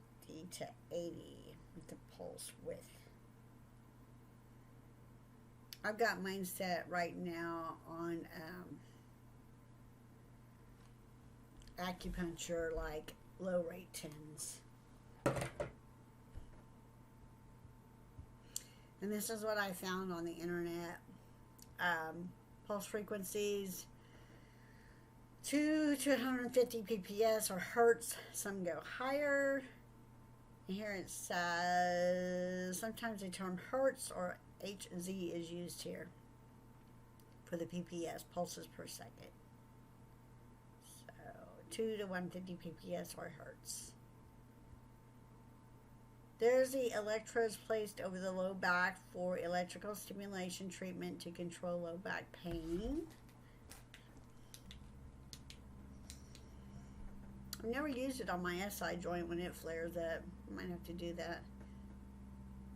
to 80 with the pulse width. I've got mine set right now on acupuncture, like low rate 10s. And this is what I found on the internet. Pulse frequencies 2 to 150 pp's or hertz. Some go higher. And here it says sometimes the term hertz or Hz is used here for the pp's, pulses per second. So 2 to 150 pp's or hertz. There's the electrodes placed over the low back for electrical stimulation treatment to control low back pain. I've never used it on my SI joint when it flares up. Might have to do that.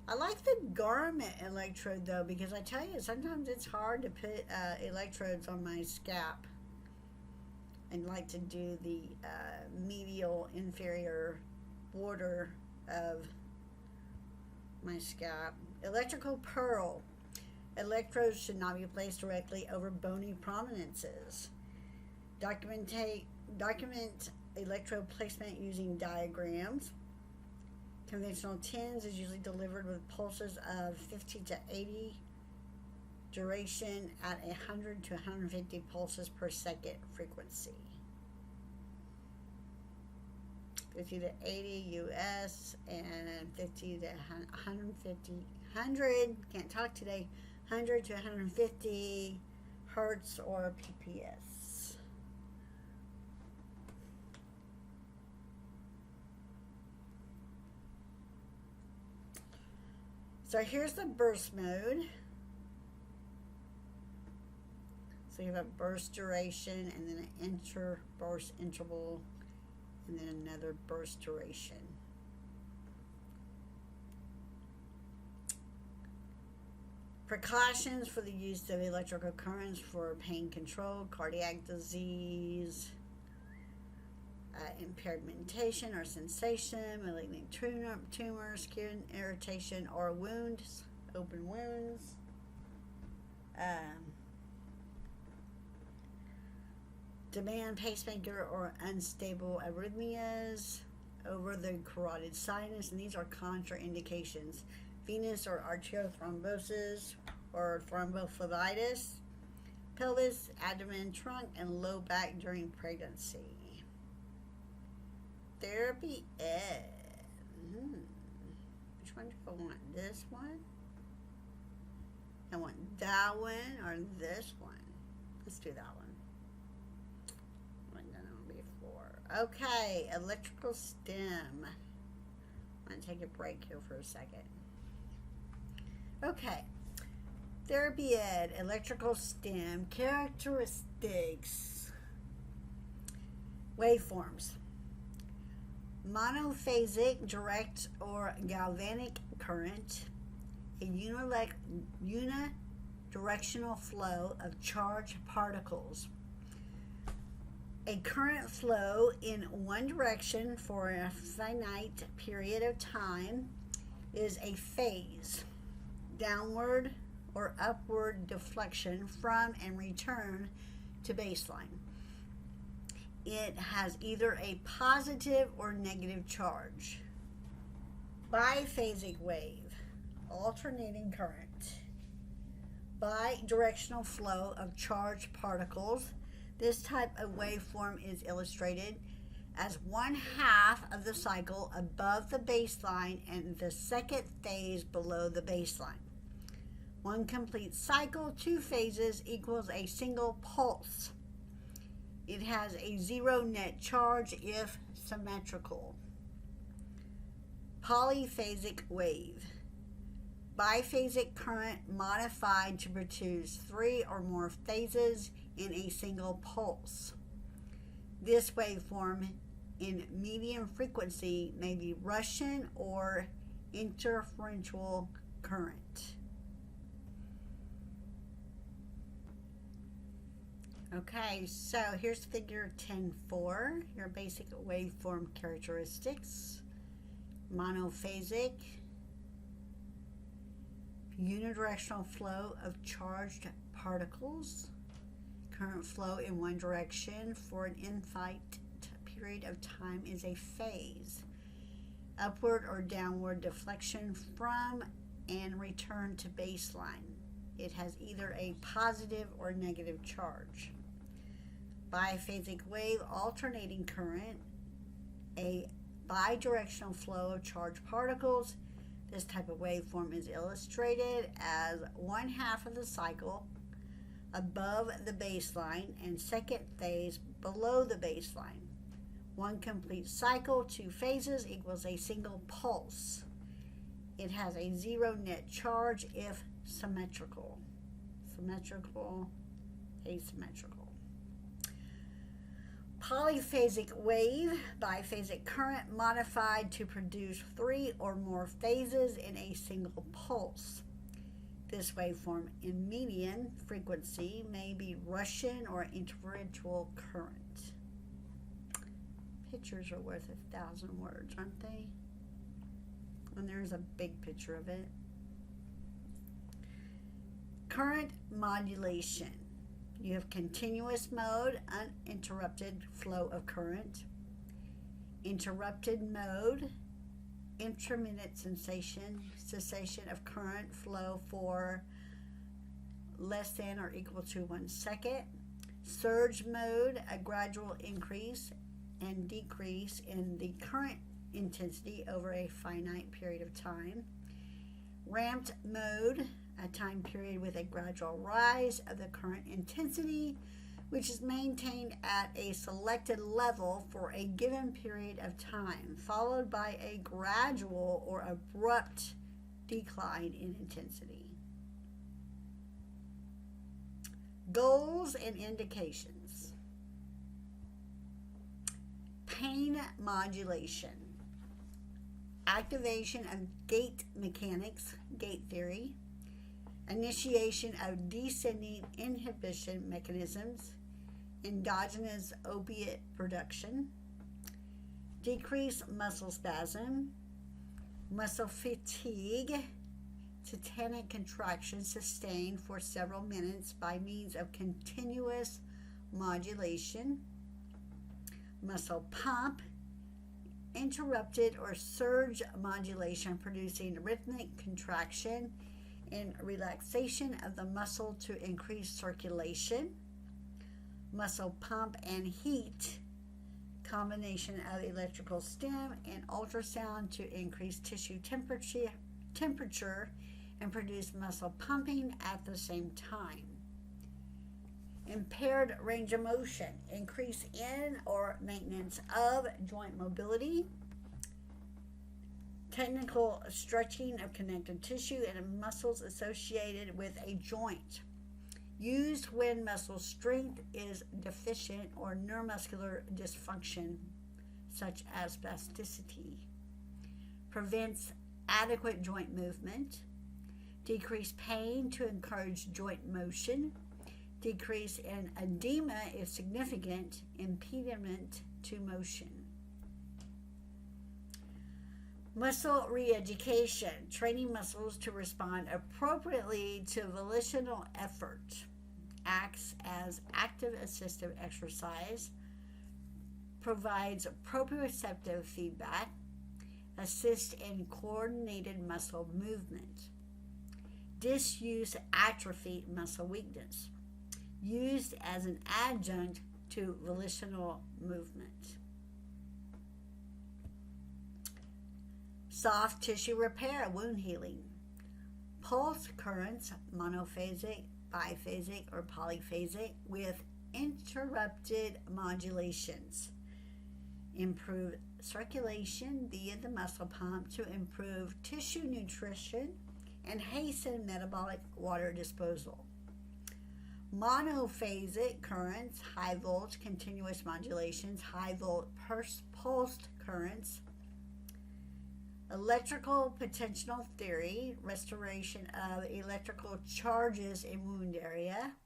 I like the garment electrode though, because I tell you, sometimes it's hard to put electrodes on my scalp. I like to do the medial inferior border of my scalp. Electrical pearl. Electrodes should not be placed directly over bony prominences. Document electrode placement using diagrams. Conventional 10s is usually delivered with pulses of 50 to 80 duration at 100 to 150 pulses per second frequency. 50 to 80 US and 50 to 100, can't talk today, 100 to 150 hertz or PPS. So here's the burst mode. So you have a burst duration and then an burst interval and then another burst duration. Precautions for the use of electrical currents for pain control, cardiac disease, impairmentation or sensation, malignant tumor, skin irritation or wounds, open wounds. Demand pacemaker or unstable arrhythmias, over the carotid sinus, and these are contraindications. Venous or arterial thrombosis or thrombophlebitis, pelvis, abdomen, trunk, and low back during pregnancy. Therapy ed. Which one do I want? This one? I want that one or this one? Let's do that one. I've done it before. Okay, electrical stem. I'm going to take a break here for a second. Okay. Therapy ed, electrical stem, characteristics, waveforms. Monophasic, direct or galvanic current, a unidirectional flow of charged particles. A current flow in one direction for a finite period of time is a phase. Downward or upward deflection from and return to baseline. It has either a positive or negative charge. Biphasic wave, alternating current. Bidirectional flow of charged particles. This type of waveform is illustrated as one half of the cycle above the baseline and the second phase below the baseline. One complete cycle, 2 phases equals a single pulse. It has a 0 net charge if symmetrical. Polyphasic wave. Biphasic current modified to produce 3 or more phases in a single pulse. This waveform in medium frequency may be Russian or interferential current. Okay, so here's figure 10.4, your basic waveform characteristics. Monophasic, unidirectional flow of charged particles. Current flow in one direction for an infinite period of time is a phase. Upward or downward deflection from and return to baseline. It has either a positive or negative charge. Biphasic wave, alternating current, a bidirectional flow of charged particles. This type of waveform is illustrated as one half of the cycle above the baseline and second phase below the baseline. One complete cycle, 2 phases equals a single pulse. It has a 0 net charge if symmetrical. Symmetrical, asymmetrical. Polyphasic wave, biphasic current modified to produce 3 or more phases in a single pulse. This waveform in median frequency may be Russian or interferential current. Pictures are worth 1,000 words, aren't they? And there's a big picture of it. Current modulation. You have continuous mode, uninterrupted flow of current. Interrupted mode, intermittent cessation of current flow for less than or equal to 1 second. Surge mode, a gradual increase and decrease in the current intensity over a finite period of time. Ramped mode, a time period with a gradual rise of the current intensity, which is maintained at a selected level for a given period of time, followed by a gradual or abrupt decline in intensity. Goals and indications. Pain modulation. Activation of gate mechanics, gate theory. Initiation of descending inhibition mechanisms, endogenous opiate production, decrease muscle spasm, muscle fatigue, tetanic contraction sustained for several minutes by means of continuous modulation, muscle pump, interrupted or surge modulation producing rhythmic contraction and relaxation of the muscle to increase circulation, muscle pump and heat, combination of electrical stim and ultrasound to increase tissue temperature and produce muscle pumping at the same time. Impaired range of motion, increase in or maintenance of joint mobility, technical stretching of connective tissue and muscles associated with a joint, used when muscle strength is deficient or neuromuscular dysfunction, such as spasticity, prevents adequate joint movement, decrease pain to encourage joint motion, decrease in edema is significant impediment to motion. Muscle re-education, training muscles to respond appropriately to volitional effort, acts as active assistive exercise, provides proprioceptive feedback, assists in coordinated muscle movement. Disuse atrophy muscle weakness, used as an adjunct to volitional movement. Soft tissue repair, wound healing. Pulse currents, monophasic, biphasic, or polyphasic, with interrupted modulations. Improve circulation via the muscle pump to improve tissue nutrition and hasten metabolic water disposal. Monophasic currents, high volt continuous modulations, high volt pulsed currents. Electrical potential theory, restoration of electrical charges in wound area.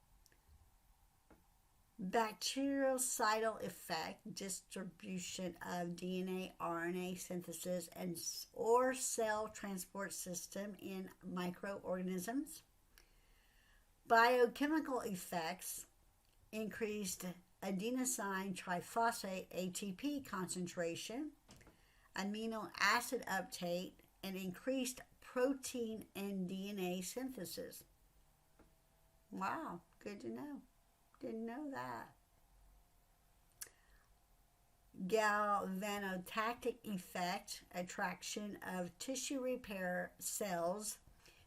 Bactericidal effect, distribution of DNA, RNA synthesis, and or cell transport system in microorganisms. Biochemical effects, increased adenosine triphosphate ATP concentration, amino acid uptake, and increased protein and DNA synthesis. Wow, good to know. Didn't know that. Galvanotactic effect, attraction of tissue repair cells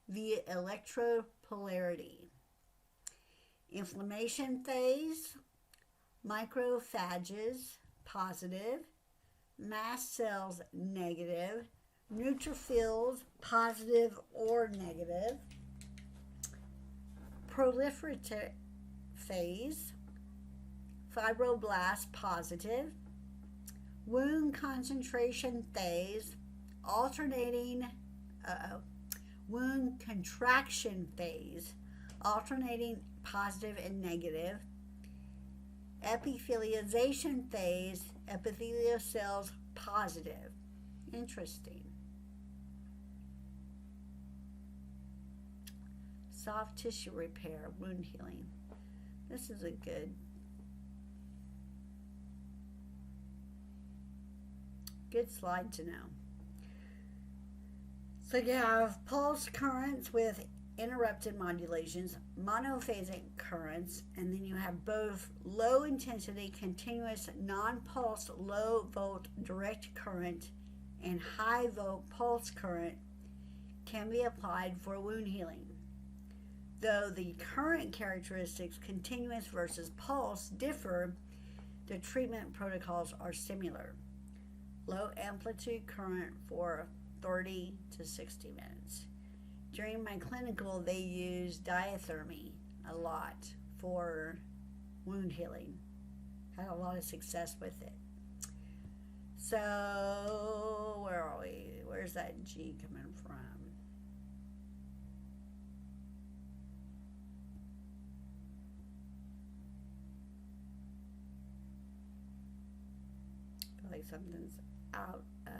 via electropolarity. Inflammation phase, macrophages, positive, mast cells, negative, neutrophils, positive or negative, proliferative phase, fibroblast, positive, wound concentration phase, wound contraction phase, alternating positive and negative, epithelialization phase, epithelial cells positive. Interesting. Soft tissue repair, wound healing. This is a good slide to know. So you have pulse currents with interrupted modulations, monophasic currents, and then you have both low intensity, continuous, non-pulse, low volt direct current, and high volt pulse current can be applied for wound healing. Though the current characteristics, continuous versus pulse, differ, the treatment protocols are similar. Low amplitude current for 30 to 60 minutes. During my clinical, they use diathermy a lot for wound healing. Had a lot of success with it. So, where are we? Where's that G coming from? I feel like something's out of.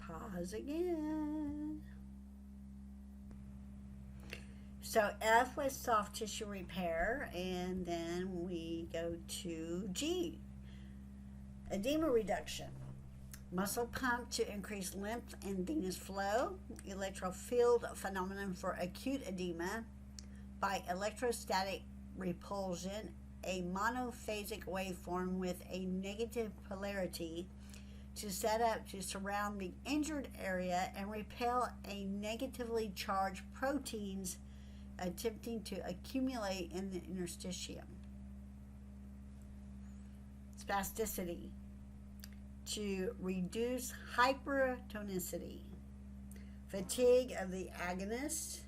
Pause again. So F was soft tissue repair, and then we go to G, edema reduction. Muscle pump to increase lymph and venous flow. Electrical field phenomenon for acute edema by electrostatic repulsion, a monophasic waveform with a negative polarity to set up to surround the injured area and repel a negatively charged proteins attempting to accumulate in the interstitium. Spasticity, to reduce hypertonicity, fatigue of the agonist,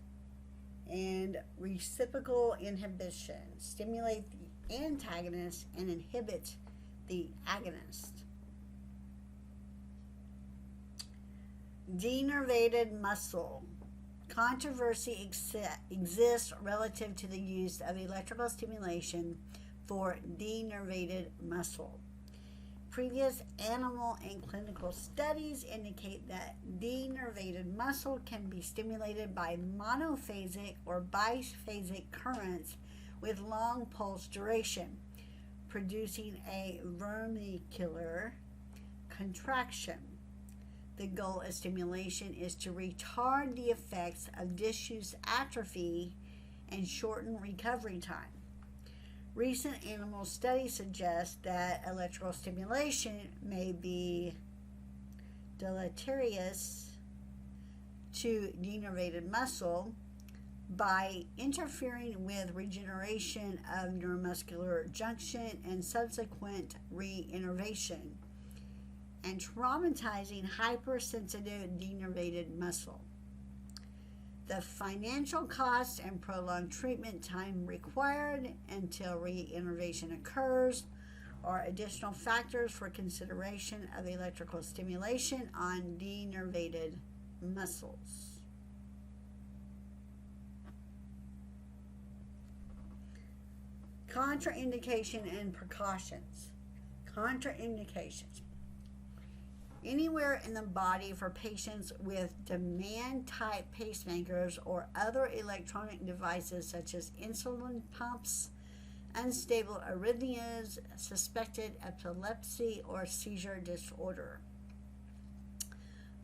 and reciprocal inhibition, stimulate the antagonist and inhibit the agonist. Denervated muscle. Controversy exists relative to the use of electrical stimulation for denervated muscle. Previous animal and clinical studies indicate that denervated muscle can be stimulated by monophasic or biphasic currents with long pulse duration, producing a vermicular contraction. The goal of stimulation is to retard the effects of disuse atrophy and shorten recovery time. Recent animal studies suggest that electrical stimulation may be deleterious to denervated muscle by interfering with regeneration of neuromuscular junction and subsequent reinnervation, and traumatizing hypersensitive denervated muscle. The financial cost and prolonged treatment time required until reinnervation occurs are additional factors for consideration of electrical stimulation on denervated muscles. Contraindication and precautions. Contraindications. Anywhere in the body for patients with demand-type pacemakers or other electronic devices such as insulin pumps, unstable arrhythmias, suspected epilepsy, or seizure disorder.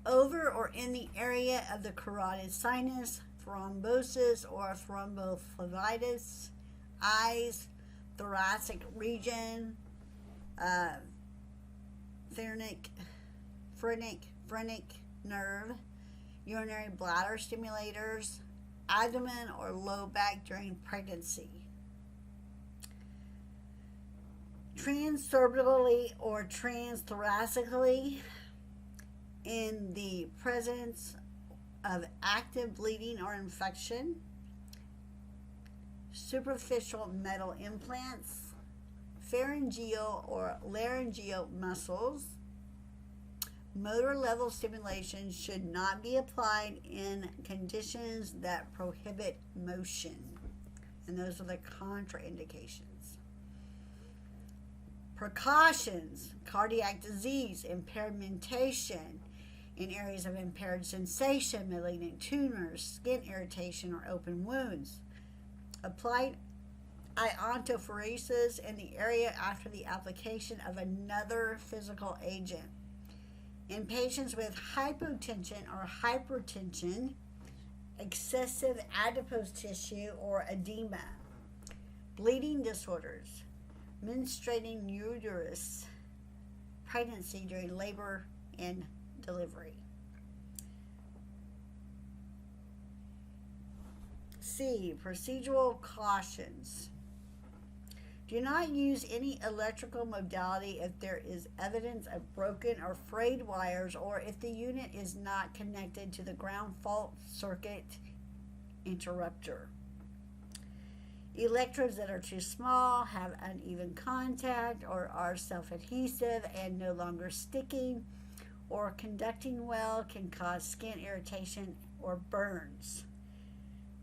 Over or in the area of the carotid sinus, thrombosis or thrombophlebitis, eyes, thoracic region, phrenic nerve, urinary bladder stimulators, abdomen or low back during pregnancy. Transcerebrally or transthoracically in the presence of active bleeding or infection. Superficial metal implants, pharyngeal or laryngeal muscles. Motor level stimulation should not be applied in conditions that prohibit motion. And those are the contraindications. Precautions: cardiac disease, impairmentation in areas of impaired sensation, malignant tumors, skin irritation, or open wounds. Applied iontophoresis in the area after the application of another physical agent. In patients with hypotension or hypertension, excessive adipose tissue or edema, bleeding disorders, menstruating uterus, pregnancy during labor and delivery. C, procedural cautions. Do not use any electrical modality if there is evidence of broken or frayed wires or if the unit is not connected to the ground fault circuit interrupter. Electrodes that are too small, have uneven contact, or are self-adhesive and no longer sticking or conducting well can cause skin irritation or burns.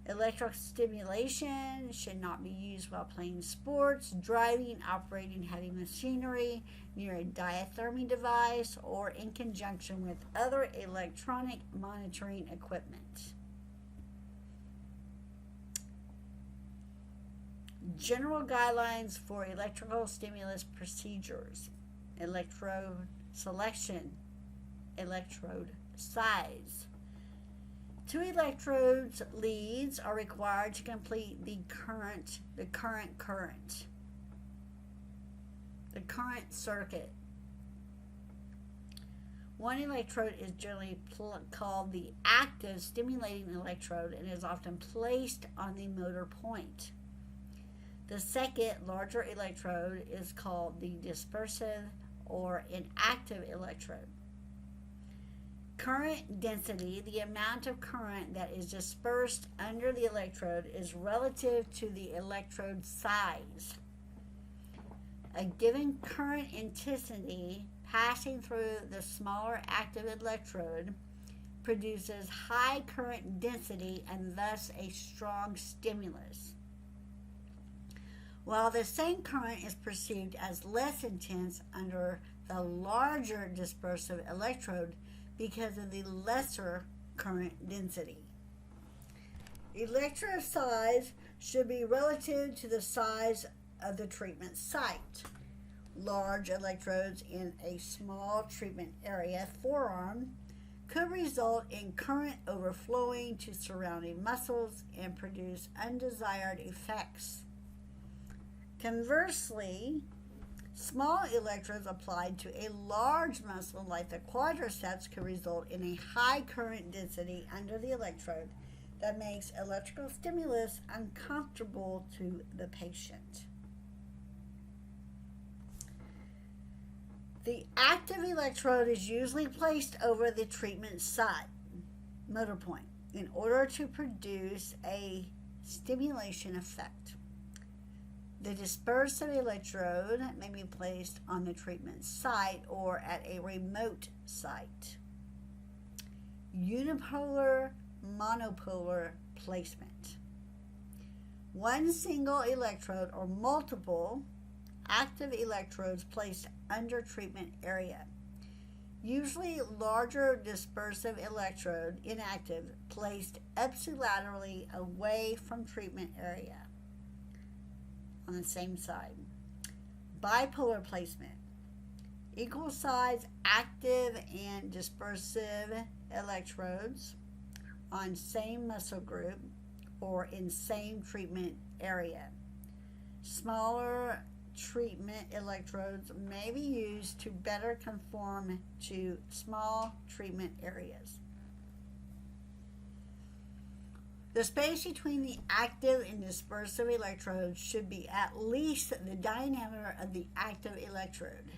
Electrostimulation should not be used while playing sports, driving, operating heavy machinery, near a diathermy device, or in conjunction with other electronic monitoring equipment. General guidelines for electrical stimulus procedures: electrode selection, electrode size. 2 electrodes leads are required to complete the current circuit. 1 electrode is generally called the active stimulating electrode and is often placed on the motor point. The second, larger electrode is called the dispersive or inactive electrode. Current density, the amount of current that is dispersed under the electrode, is relative to the electrode size. A given current intensity passing through the smaller active electrode produces high current density and thus a strong stimulus, while the same current is perceived as less intense under the larger dispersive electrode because of the lesser current density. Electrode size should be relative to the size of the treatment site. Large electrodes in a small treatment area forearm could result in current overflowing to surrounding muscles and produce undesired effects. Conversely, small electrodes applied to a large muscle like the quadriceps could result in a high current density under the electrode that makes electrical stimulus uncomfortable to the patient. The active electrode is usually placed over the treatment site, motor point, in order to produce a stimulation effect. The dispersive electrode may be placed on the treatment site or at a remote site. Unipolar, monopolar placement. One single electrode or multiple active electrodes placed under treatment area. Usually larger dispersive electrode, inactive, placed ipsilaterally away from treatment area on the same side. Bipolar placement. Equal size active and dispersive electrodes on same muscle group or in same treatment area. Smaller treatment electrodes may be used to better conform to small treatment areas. The space between the active and dispersive electrodes should be at least the diameter of the active electrode.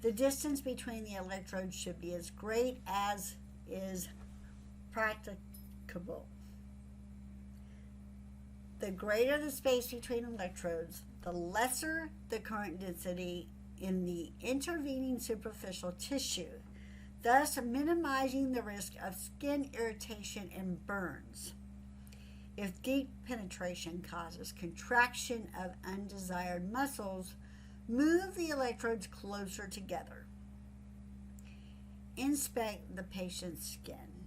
The distance between the electrodes should be as great as is practicable. The greater the space between electrodes, the lesser the current density in the intervening superficial tissue, thus minimizing the risk of skin irritation and burns. If deep penetration causes contraction of undesired muscles, move the electrodes closer together. Inspect the patient's skin.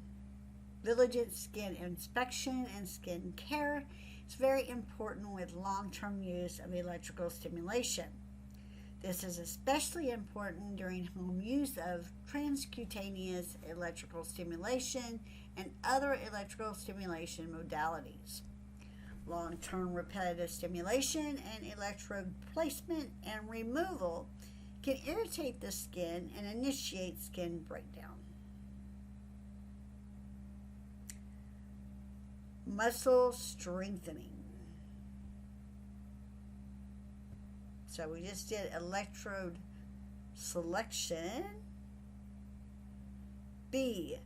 Diligent skin inspection and skin care is very important with long-term use of electrical stimulation. This is especially important during home use of transcutaneous electrical stimulation and other electrical stimulation modalities. Long-term repetitive stimulation and electrode placement and removal can irritate the skin and initiate skin breakdown. Muscle strengthening. So we just did electrode selection. B,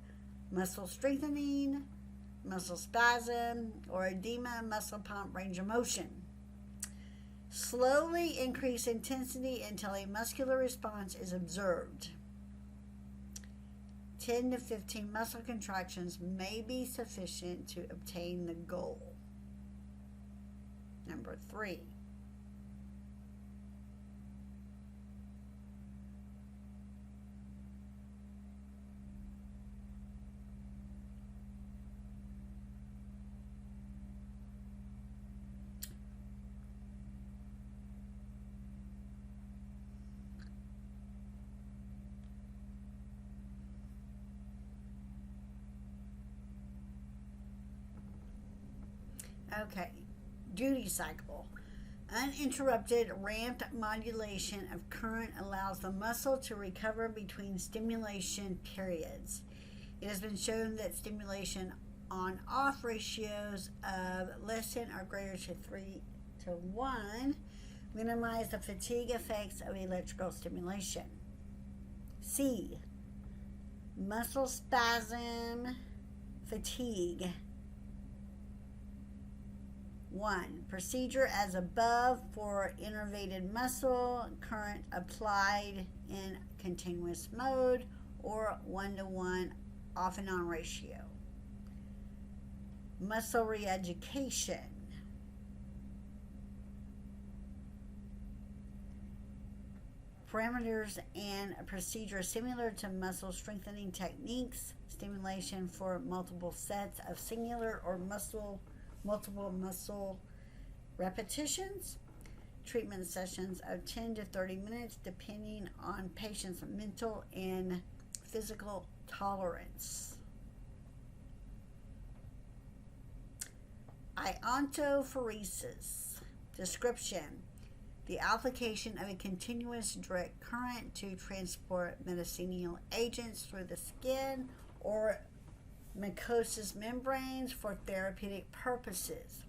muscle strengthening, muscle spasm, or edema, muscle pump, range of motion. Slowly increase intensity until a muscular response is observed. 10 to 15 muscle contractions may be sufficient to obtain the goal. Number 3. Okay, duty cycle. Uninterrupted ramped modulation of current allows the muscle to recover between stimulation periods. It has been shown that stimulation on-off ratios of less than or greater to 3 to 1 minimize the fatigue effects of electrical stimulation. C. Muscle spasm fatigue. 1. Procedure as above for innervated muscle, current applied in continuous mode, or 1-to-1 off and on ratio. Muscle re-education. Parameters and procedures similar to muscle strengthening techniques, stimulation for multiple sets of singular or multiple muscle repetitions, treatment sessions of 10 to 30 minutes depending on patient's mental and physical tolerance. Iontophoresis. Description: the application of a continuous direct current to transport medicinal agents through the skin or mucosous membranes for therapeutic purposes.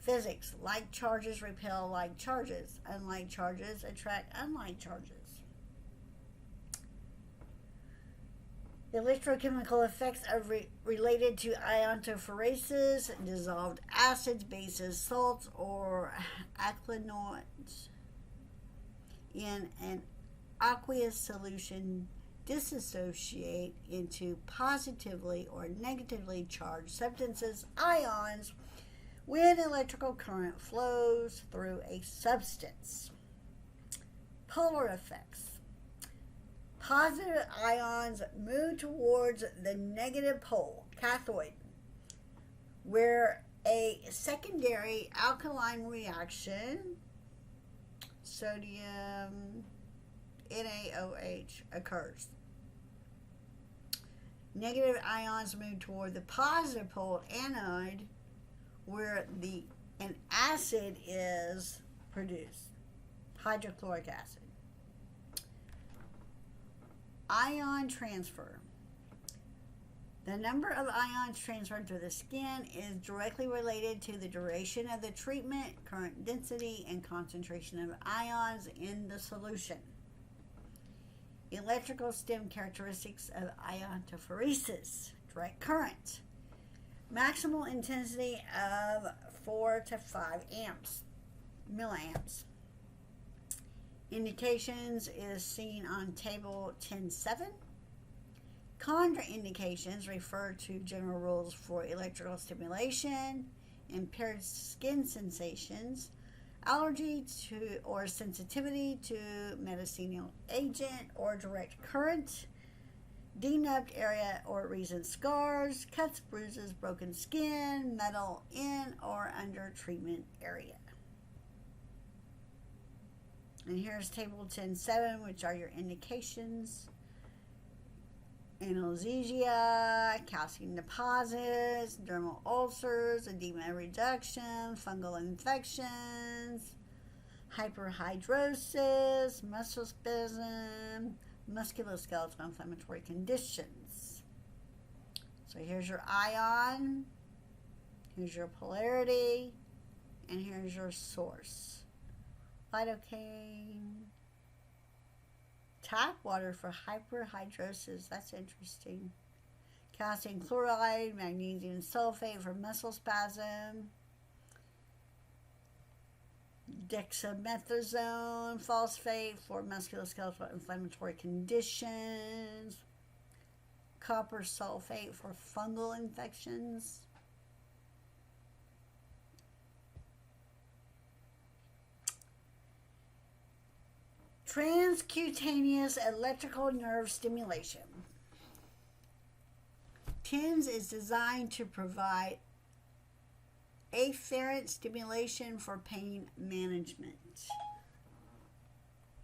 Physics: like charges repel like charges. Unlike charges attract unlike charges. Electrochemical effects are related to iontophoresis: dissolved acids, bases, salts, or alkaloids in an aqueous solution dissociate into positively or negatively charged substances, ions, when electrical current flows through a substance. Polar effects. Positive ions move towards the negative pole, cathode, where a secondary alkaline reaction, sodium NaOH, occurs. Negative ions move toward the positive pole, anode, where an acid is produced, hydrochloric acid. Ion transfer. The number of ions transferred through the skin is directly related to the duration of the treatment, current density, and concentration of ions in the solution. Electrical stim characteristics of iontophoresis. Direct current. Maximal intensity of 4 to 5 milliamps. Indications is seen on table 10.7. Contraindications refer to general rules for electrical stimulation, impaired skin sensations, allergy to or sensitivity to medicinal agent or direct current, denubbed area or recent scars, cuts, bruises, broken skin, metal in or under treatment area. And here's table 10.7, which are your indications. Analgesia, calcium deposits, dermal ulcers, edema reduction, fungal infections, hyperhidrosis, muscle spasm, musculoskeletal inflammatory conditions. So here's your ion, here's your polarity, and here's your source. Lidocaine. Tap water for hyperhidrosis. That's interesting. Calcium chloride, magnesium sulfate for muscle spasm. Dexamethasone phosphate for musculoskeletal inflammatory conditions. copper sulfate for fungal infections. Transcutaneous electrical nerve stimulation. TENS is designed to provide afferent stimulation for pain management.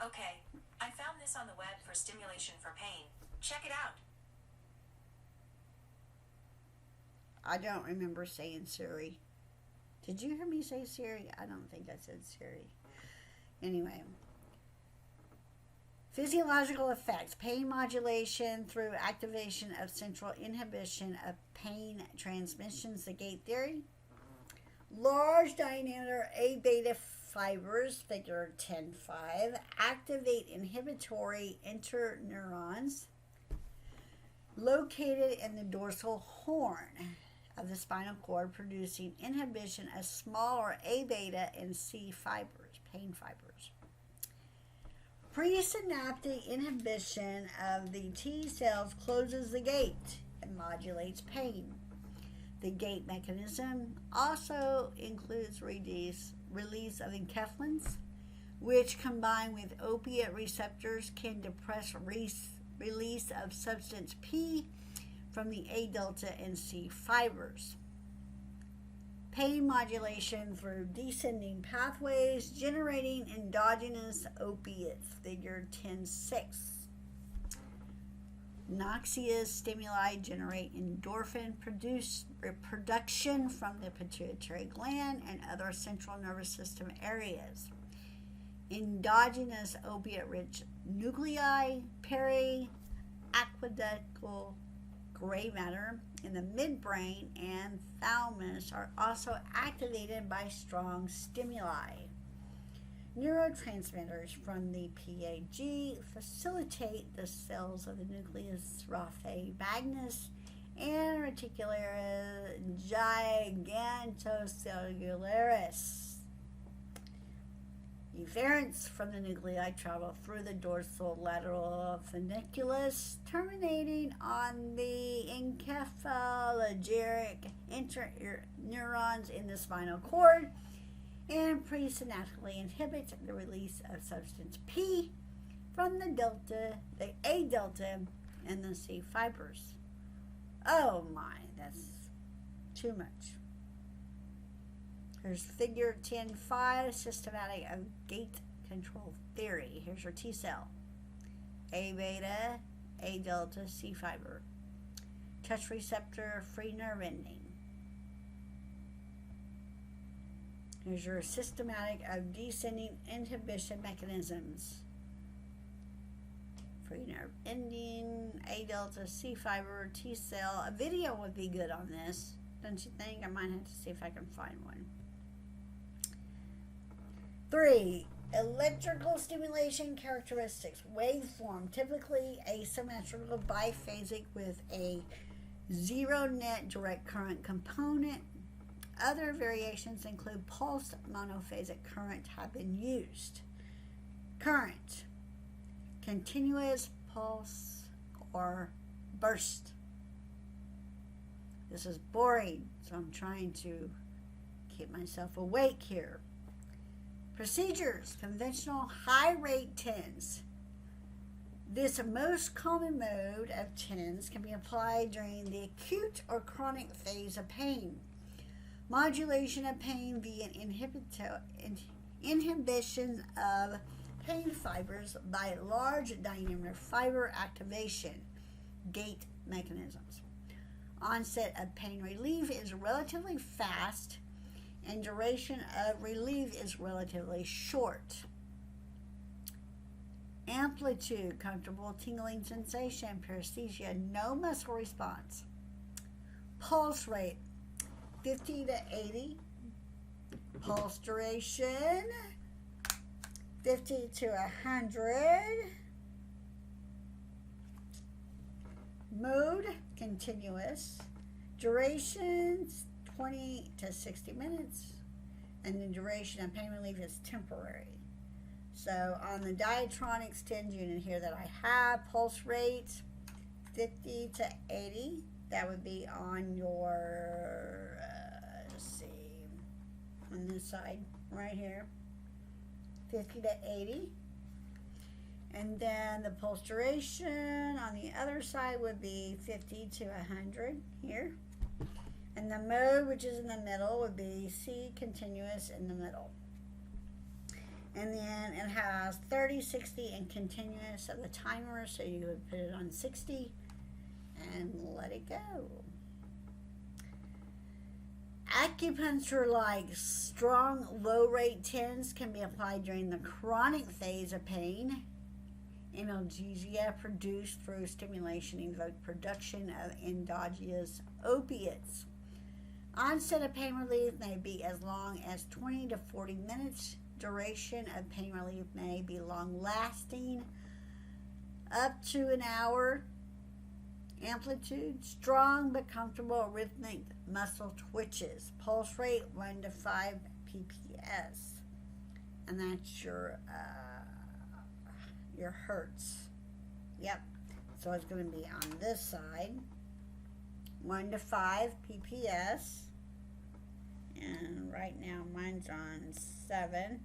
Okay, I found this on the web for stimulation for pain. Check it out. I don't remember saying Siri. Did you hear me say Siri? I don't think I said Siri. Anyway. Physiological effects. Pain modulation through activation of central inhibition of pain transmissions, the gate theory. Large diameter A beta fibers, figure 10.5, activate inhibitory interneurons located in the dorsal horn of the spinal cord, producing inhibition of smaller A beta and C fibers, pain fibers. Presynaptic inhibition of the T cells closes the gate and modulates pain. The gate mechanism also includes release of enkephalins, which combined with opiate receptors can depress release of substance P from the A delta and C fibers. Pain modulation through descending pathways, generating endogenous opiates, figure 10.6. Noxious stimuli generate endorphin production from the pituitary gland and other central nervous system areas. Endogenous opiate-rich nuclei, periaqueductal gray matter in the midbrain and thalamus are also activated by strong stimuli. Neurotransmitters from the PAG facilitate the cells of the nucleus raphe magnus and reticularis gigantocellularis. Efferents from the nuclei travel through the dorsal lateral funiculus, terminating on the encephalogeric interneurons in the spinal cord, and presynaptically inhibit the release of substance P from the A delta, and the C fibers. Oh my, that's too much. Here's figure 10.5, systematic of gate control theory. Here's your T cell. A beta, A delta, C fiber. Touch receptor, free nerve ending. Here's your systematic of descending inhibition mechanisms. Free nerve ending, A delta, C fiber, T cell. A video would be good on this, don't you think? I might have to see if I can find one. 3. Electrical stimulation characteristics. Waveform, typically asymmetrical biphasic with a zero net direct current component. Other variations include pulsed monophasic current have been used. Current, continuous pulse or burst. This is boring, so I'm trying to keep myself awake here. Procedures, conventional high rate TENS. This most common mode of TENS can be applied during the acute or chronic phase of pain. Modulation of pain via inhibition of pain fibers by large diameter fiber activation, gate mechanisms. Onset of pain relief is relatively fast and duration of relief is relatively short. Amplitude, comfortable tingling sensation, paresthesia, no muscle response. Pulse rate, 50 to 80. Pulse duration, 50 to 100. Mode, continuous. Durations, 20 to 60 minutes. And the duration of pain relief is temporary. So on the diatronics TENS unit here that I have, pulse rate 50 to 80. That would be on your, let's see, on this side right here. 50 to 80. And then the pulse duration on the other side would be 50 to 100 here. And the mode, which is in the middle, would be C, continuous in the middle. And then it has 30, 60, and continuous of the timer, so you would put it on 60 and let it go. Acupuncture like strong low rate TENS can be applied during the chronic phase of pain. Analgesia produced through stimulation evokes production of endogenous opiates. Onset of pain relief may be as long as 20 to 40 minutes. Duration of pain relief may be long lasting, up to an hour. Amplitude, strong but comfortable rhythmic muscle twitches. Pulse rate 1 to 5 pp's. And that's your hertz. Yep. So it's going to be on this side. 1 to 5 pp's. And right now mine's on 7.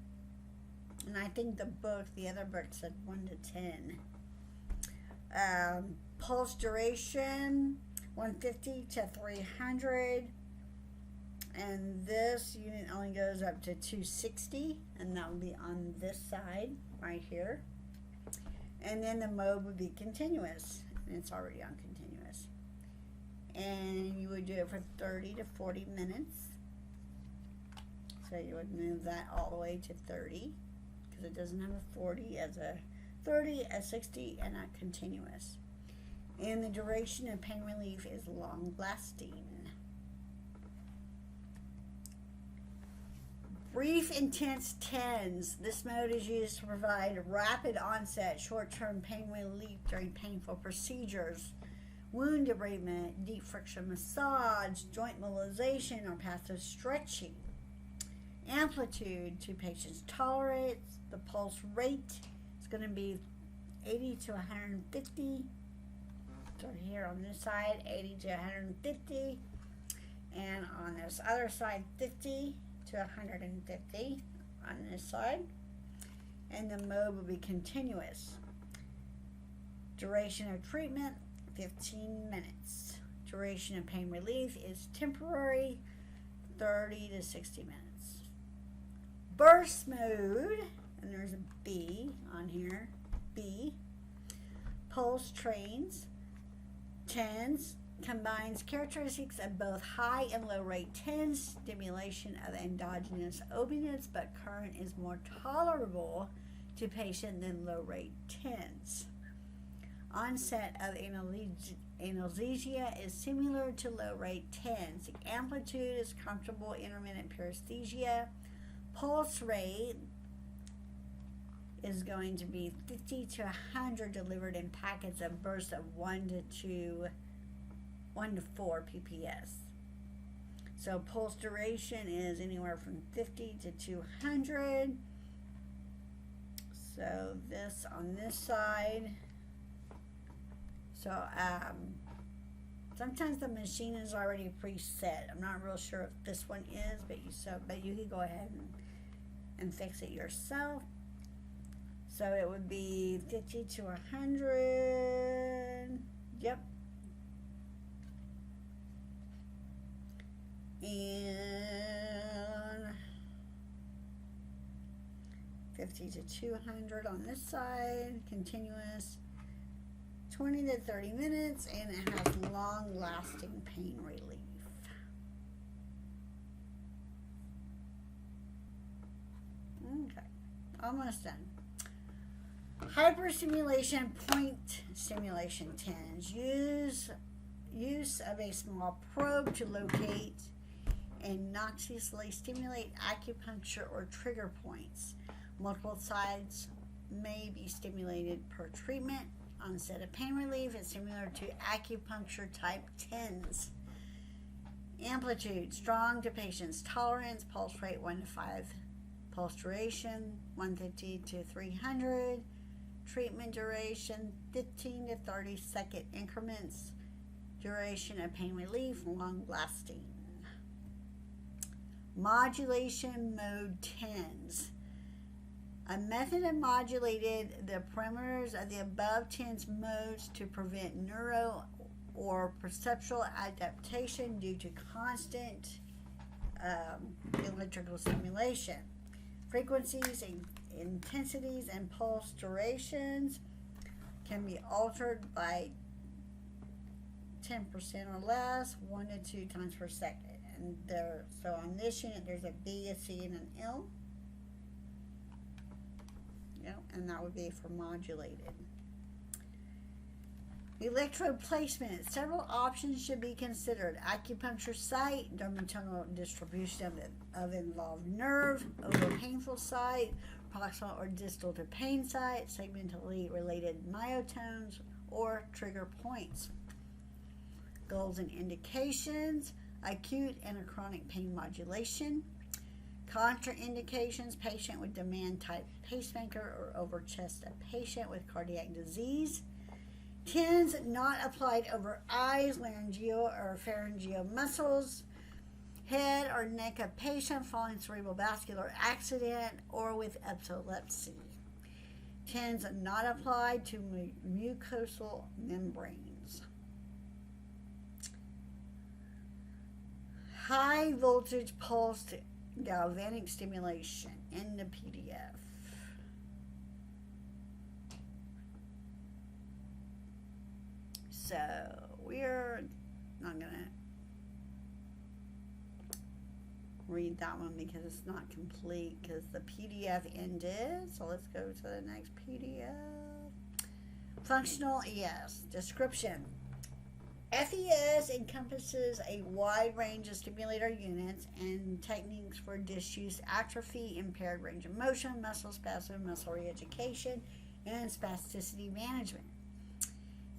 And I think the other book said 1 to 10. Pulse duration 150 to 300. And this unit only goes up to 260. And that will be on this side right here. And then the mode would be continuous. And it's already on continuous. And you would do it for 30 to 40 minutes. So you would move that all the way to 30 because it doesn't have a 40 as a 30, a 60, and a continuous. And the duration of pain relief is long lasting. Brief intense TENS. This mode is used to provide rapid onset short-term pain relief during painful procedures, wound debridement, deep friction massage, joint mobilization, or passive stretching. Amplitude to patient's tolerance. The pulse rate is going to be 80 to 150. So here on this side, 80 to 150. And on this other side, 50 to 150 on this side. And the mode will be continuous. Duration of treatment, 15 minutes. Duration of pain relief is temporary, 30 to 60 minutes. Burst mode, and there's a B on here, B. Pulse trains, TENS, combines characteristics of both high and low rate TENS, stimulation of endogenous opiates, but current is more tolerable to patient than low rate TENS. Onset of analgesia is similar to low rate TENS. The amplitude is comfortable intermittent paresthesia. Pulse rate is going to be 50 to 100 delivered in packets of bursts of 1 to 4 pp's. So pulse duration is anywhere from 50 to 200. So this on this side. So sometimes the machine is already preset. I'm not real sure if this one is, but you can go ahead and fix it yourself. So it would be 50 to 100. Yep. And 50 to 200 on this side, continuous, 20 to 30 minutes, and it has long-lasting pain relief. Okay, almost done. Hyperstimulation point stimulation TENS. Use of a small probe to locate and noxiously stimulate acupuncture or trigger points. Multiple sites may be stimulated per treatment. Onset of pain relief is similar to acupuncture type TENS. Amplitude, strong to patient's tolerance. Pulse rate 1 to 5. Pulse duration 150 to 300. Treatment duration 15 to 30-second increments. Duration of pain relief, long lasting. Modulation mode TENS. A method of modulated the parameters of the above TENS modes to prevent neuro or perceptual adaptation due to constant electrical stimulation. Frequencies and intensities and pulse durations can be altered by 10% or less, 1 to 2 times per second. And so on this unit, there's a B, a C, and an L. And that would be for modulated. Electrode placement. Several options should be considered. Acupuncture site, dermatonal distribution of involved nerve, over painful site, proximal or distal to pain site, segmentally related myotones, or trigger points. Goals and indications, acute and chronic pain modulation. Contraindications, patient with demand type pacemaker or over chest a patient with cardiac disease. TENS not applied over eyes, laryngeal or pharyngeal muscles, head or neck of patient following cerebral vascular accident or with epilepsy. TENS not applied to mucosal membranes. High voltage pulsed galvanic stimulation in the PDF. So we're not going to read that one because it's not complete because the PDF ended. So let's go to the next PDF. Functional ES. Description. FES encompasses a wide range of stimulator units and techniques for disuse atrophy, impaired range of motion, muscle spasm, muscle re-education, and spasticity management.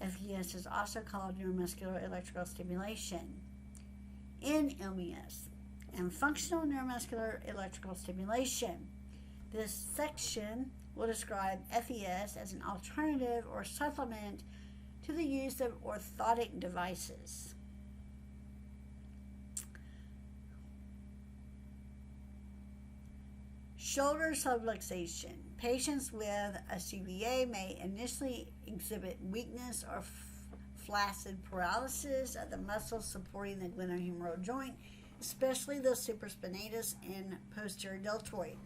FES is also called neuromuscular electrical stimulation. NMES and functional neuromuscular electrical stimulation. This section will describe FES as an alternative or supplement to the use of orthotic devices. Shoulder subluxation. Patients with a CVA may initially exhibit weakness or flaccid paralysis of the muscles supporting the glenohumeral joint, especially the supraspinatus and posterior deltoid.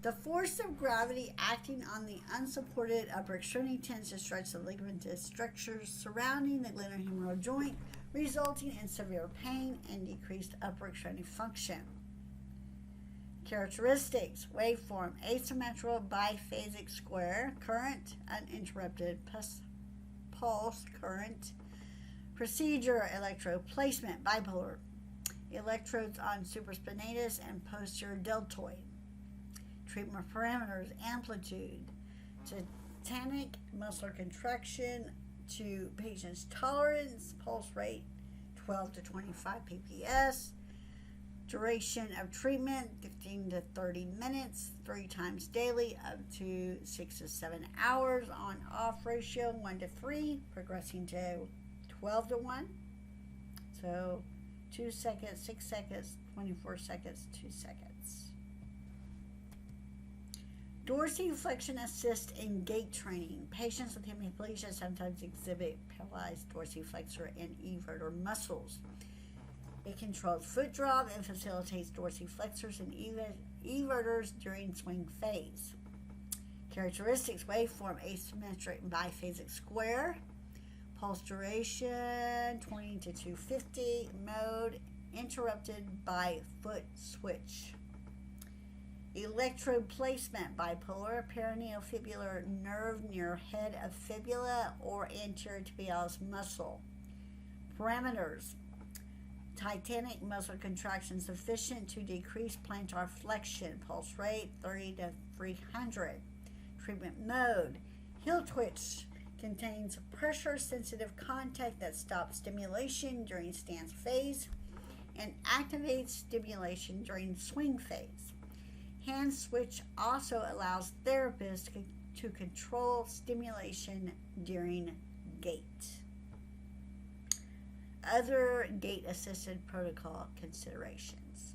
The force of gravity acting on the unsupported upper extremity tends to stretch the ligamentous structures surrounding the glenohumeral joint, resulting in severe pain and decreased upper extremity function. Characteristics: waveform, asymmetrical biphasic square, current, uninterrupted pulse current. Procedure: electrode placement, bipolar. Electrodes on supraspinatus and posterior deltoid. Treatment parameters: amplitude, tetanic muscular contraction to patient's tolerance, pulse rate 12 to 25 pps, duration of treatment 15 to 30 minutes, 3 times daily, up to 6 to 7 hours, on-off ratio 1 to 3, progressing to 12 to 1. So 2 seconds, 6 seconds, 24 seconds, 2 seconds. Dorsiflexion assist in gait training. Patients with hemiplegia sometimes exhibit paralyzed dorsiflexor and everter muscles. It controls foot drop and facilitates dorsiflexors and everters during swing phase. Characteristics: waveform, asymmetric biphasic square. Pulse duration 20 to 250. Mode interrupted by foot switch. Electrode placement: bipolar, perineofibular nerve near head of fibula or anterior tibialis muscle. Parameters: tetanic muscle contraction sufficient to decrease plantar flexion. Pulse rate 30 to 300. Treatment mode: heel twitch, contains pressure-sensitive contact that stops stimulation during stance phase and activates stimulation during swing phase. Hand switch also allows therapists to control stimulation during gait. Other gait-assisted protocol considerations.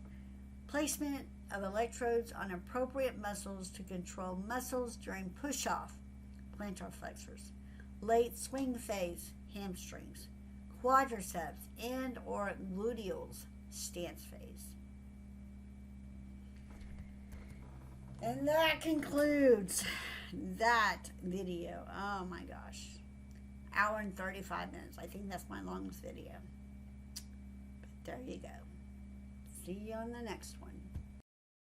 Placement of electrodes on appropriate muscles to control muscles during push-off, plantar flexors, late swing phase, hamstrings, quadriceps, and or gluteals, stance phase. And that concludes that video. Oh my gosh. Hour and 35 minutes. I think that's my longest video. But there you go. See you on the next one.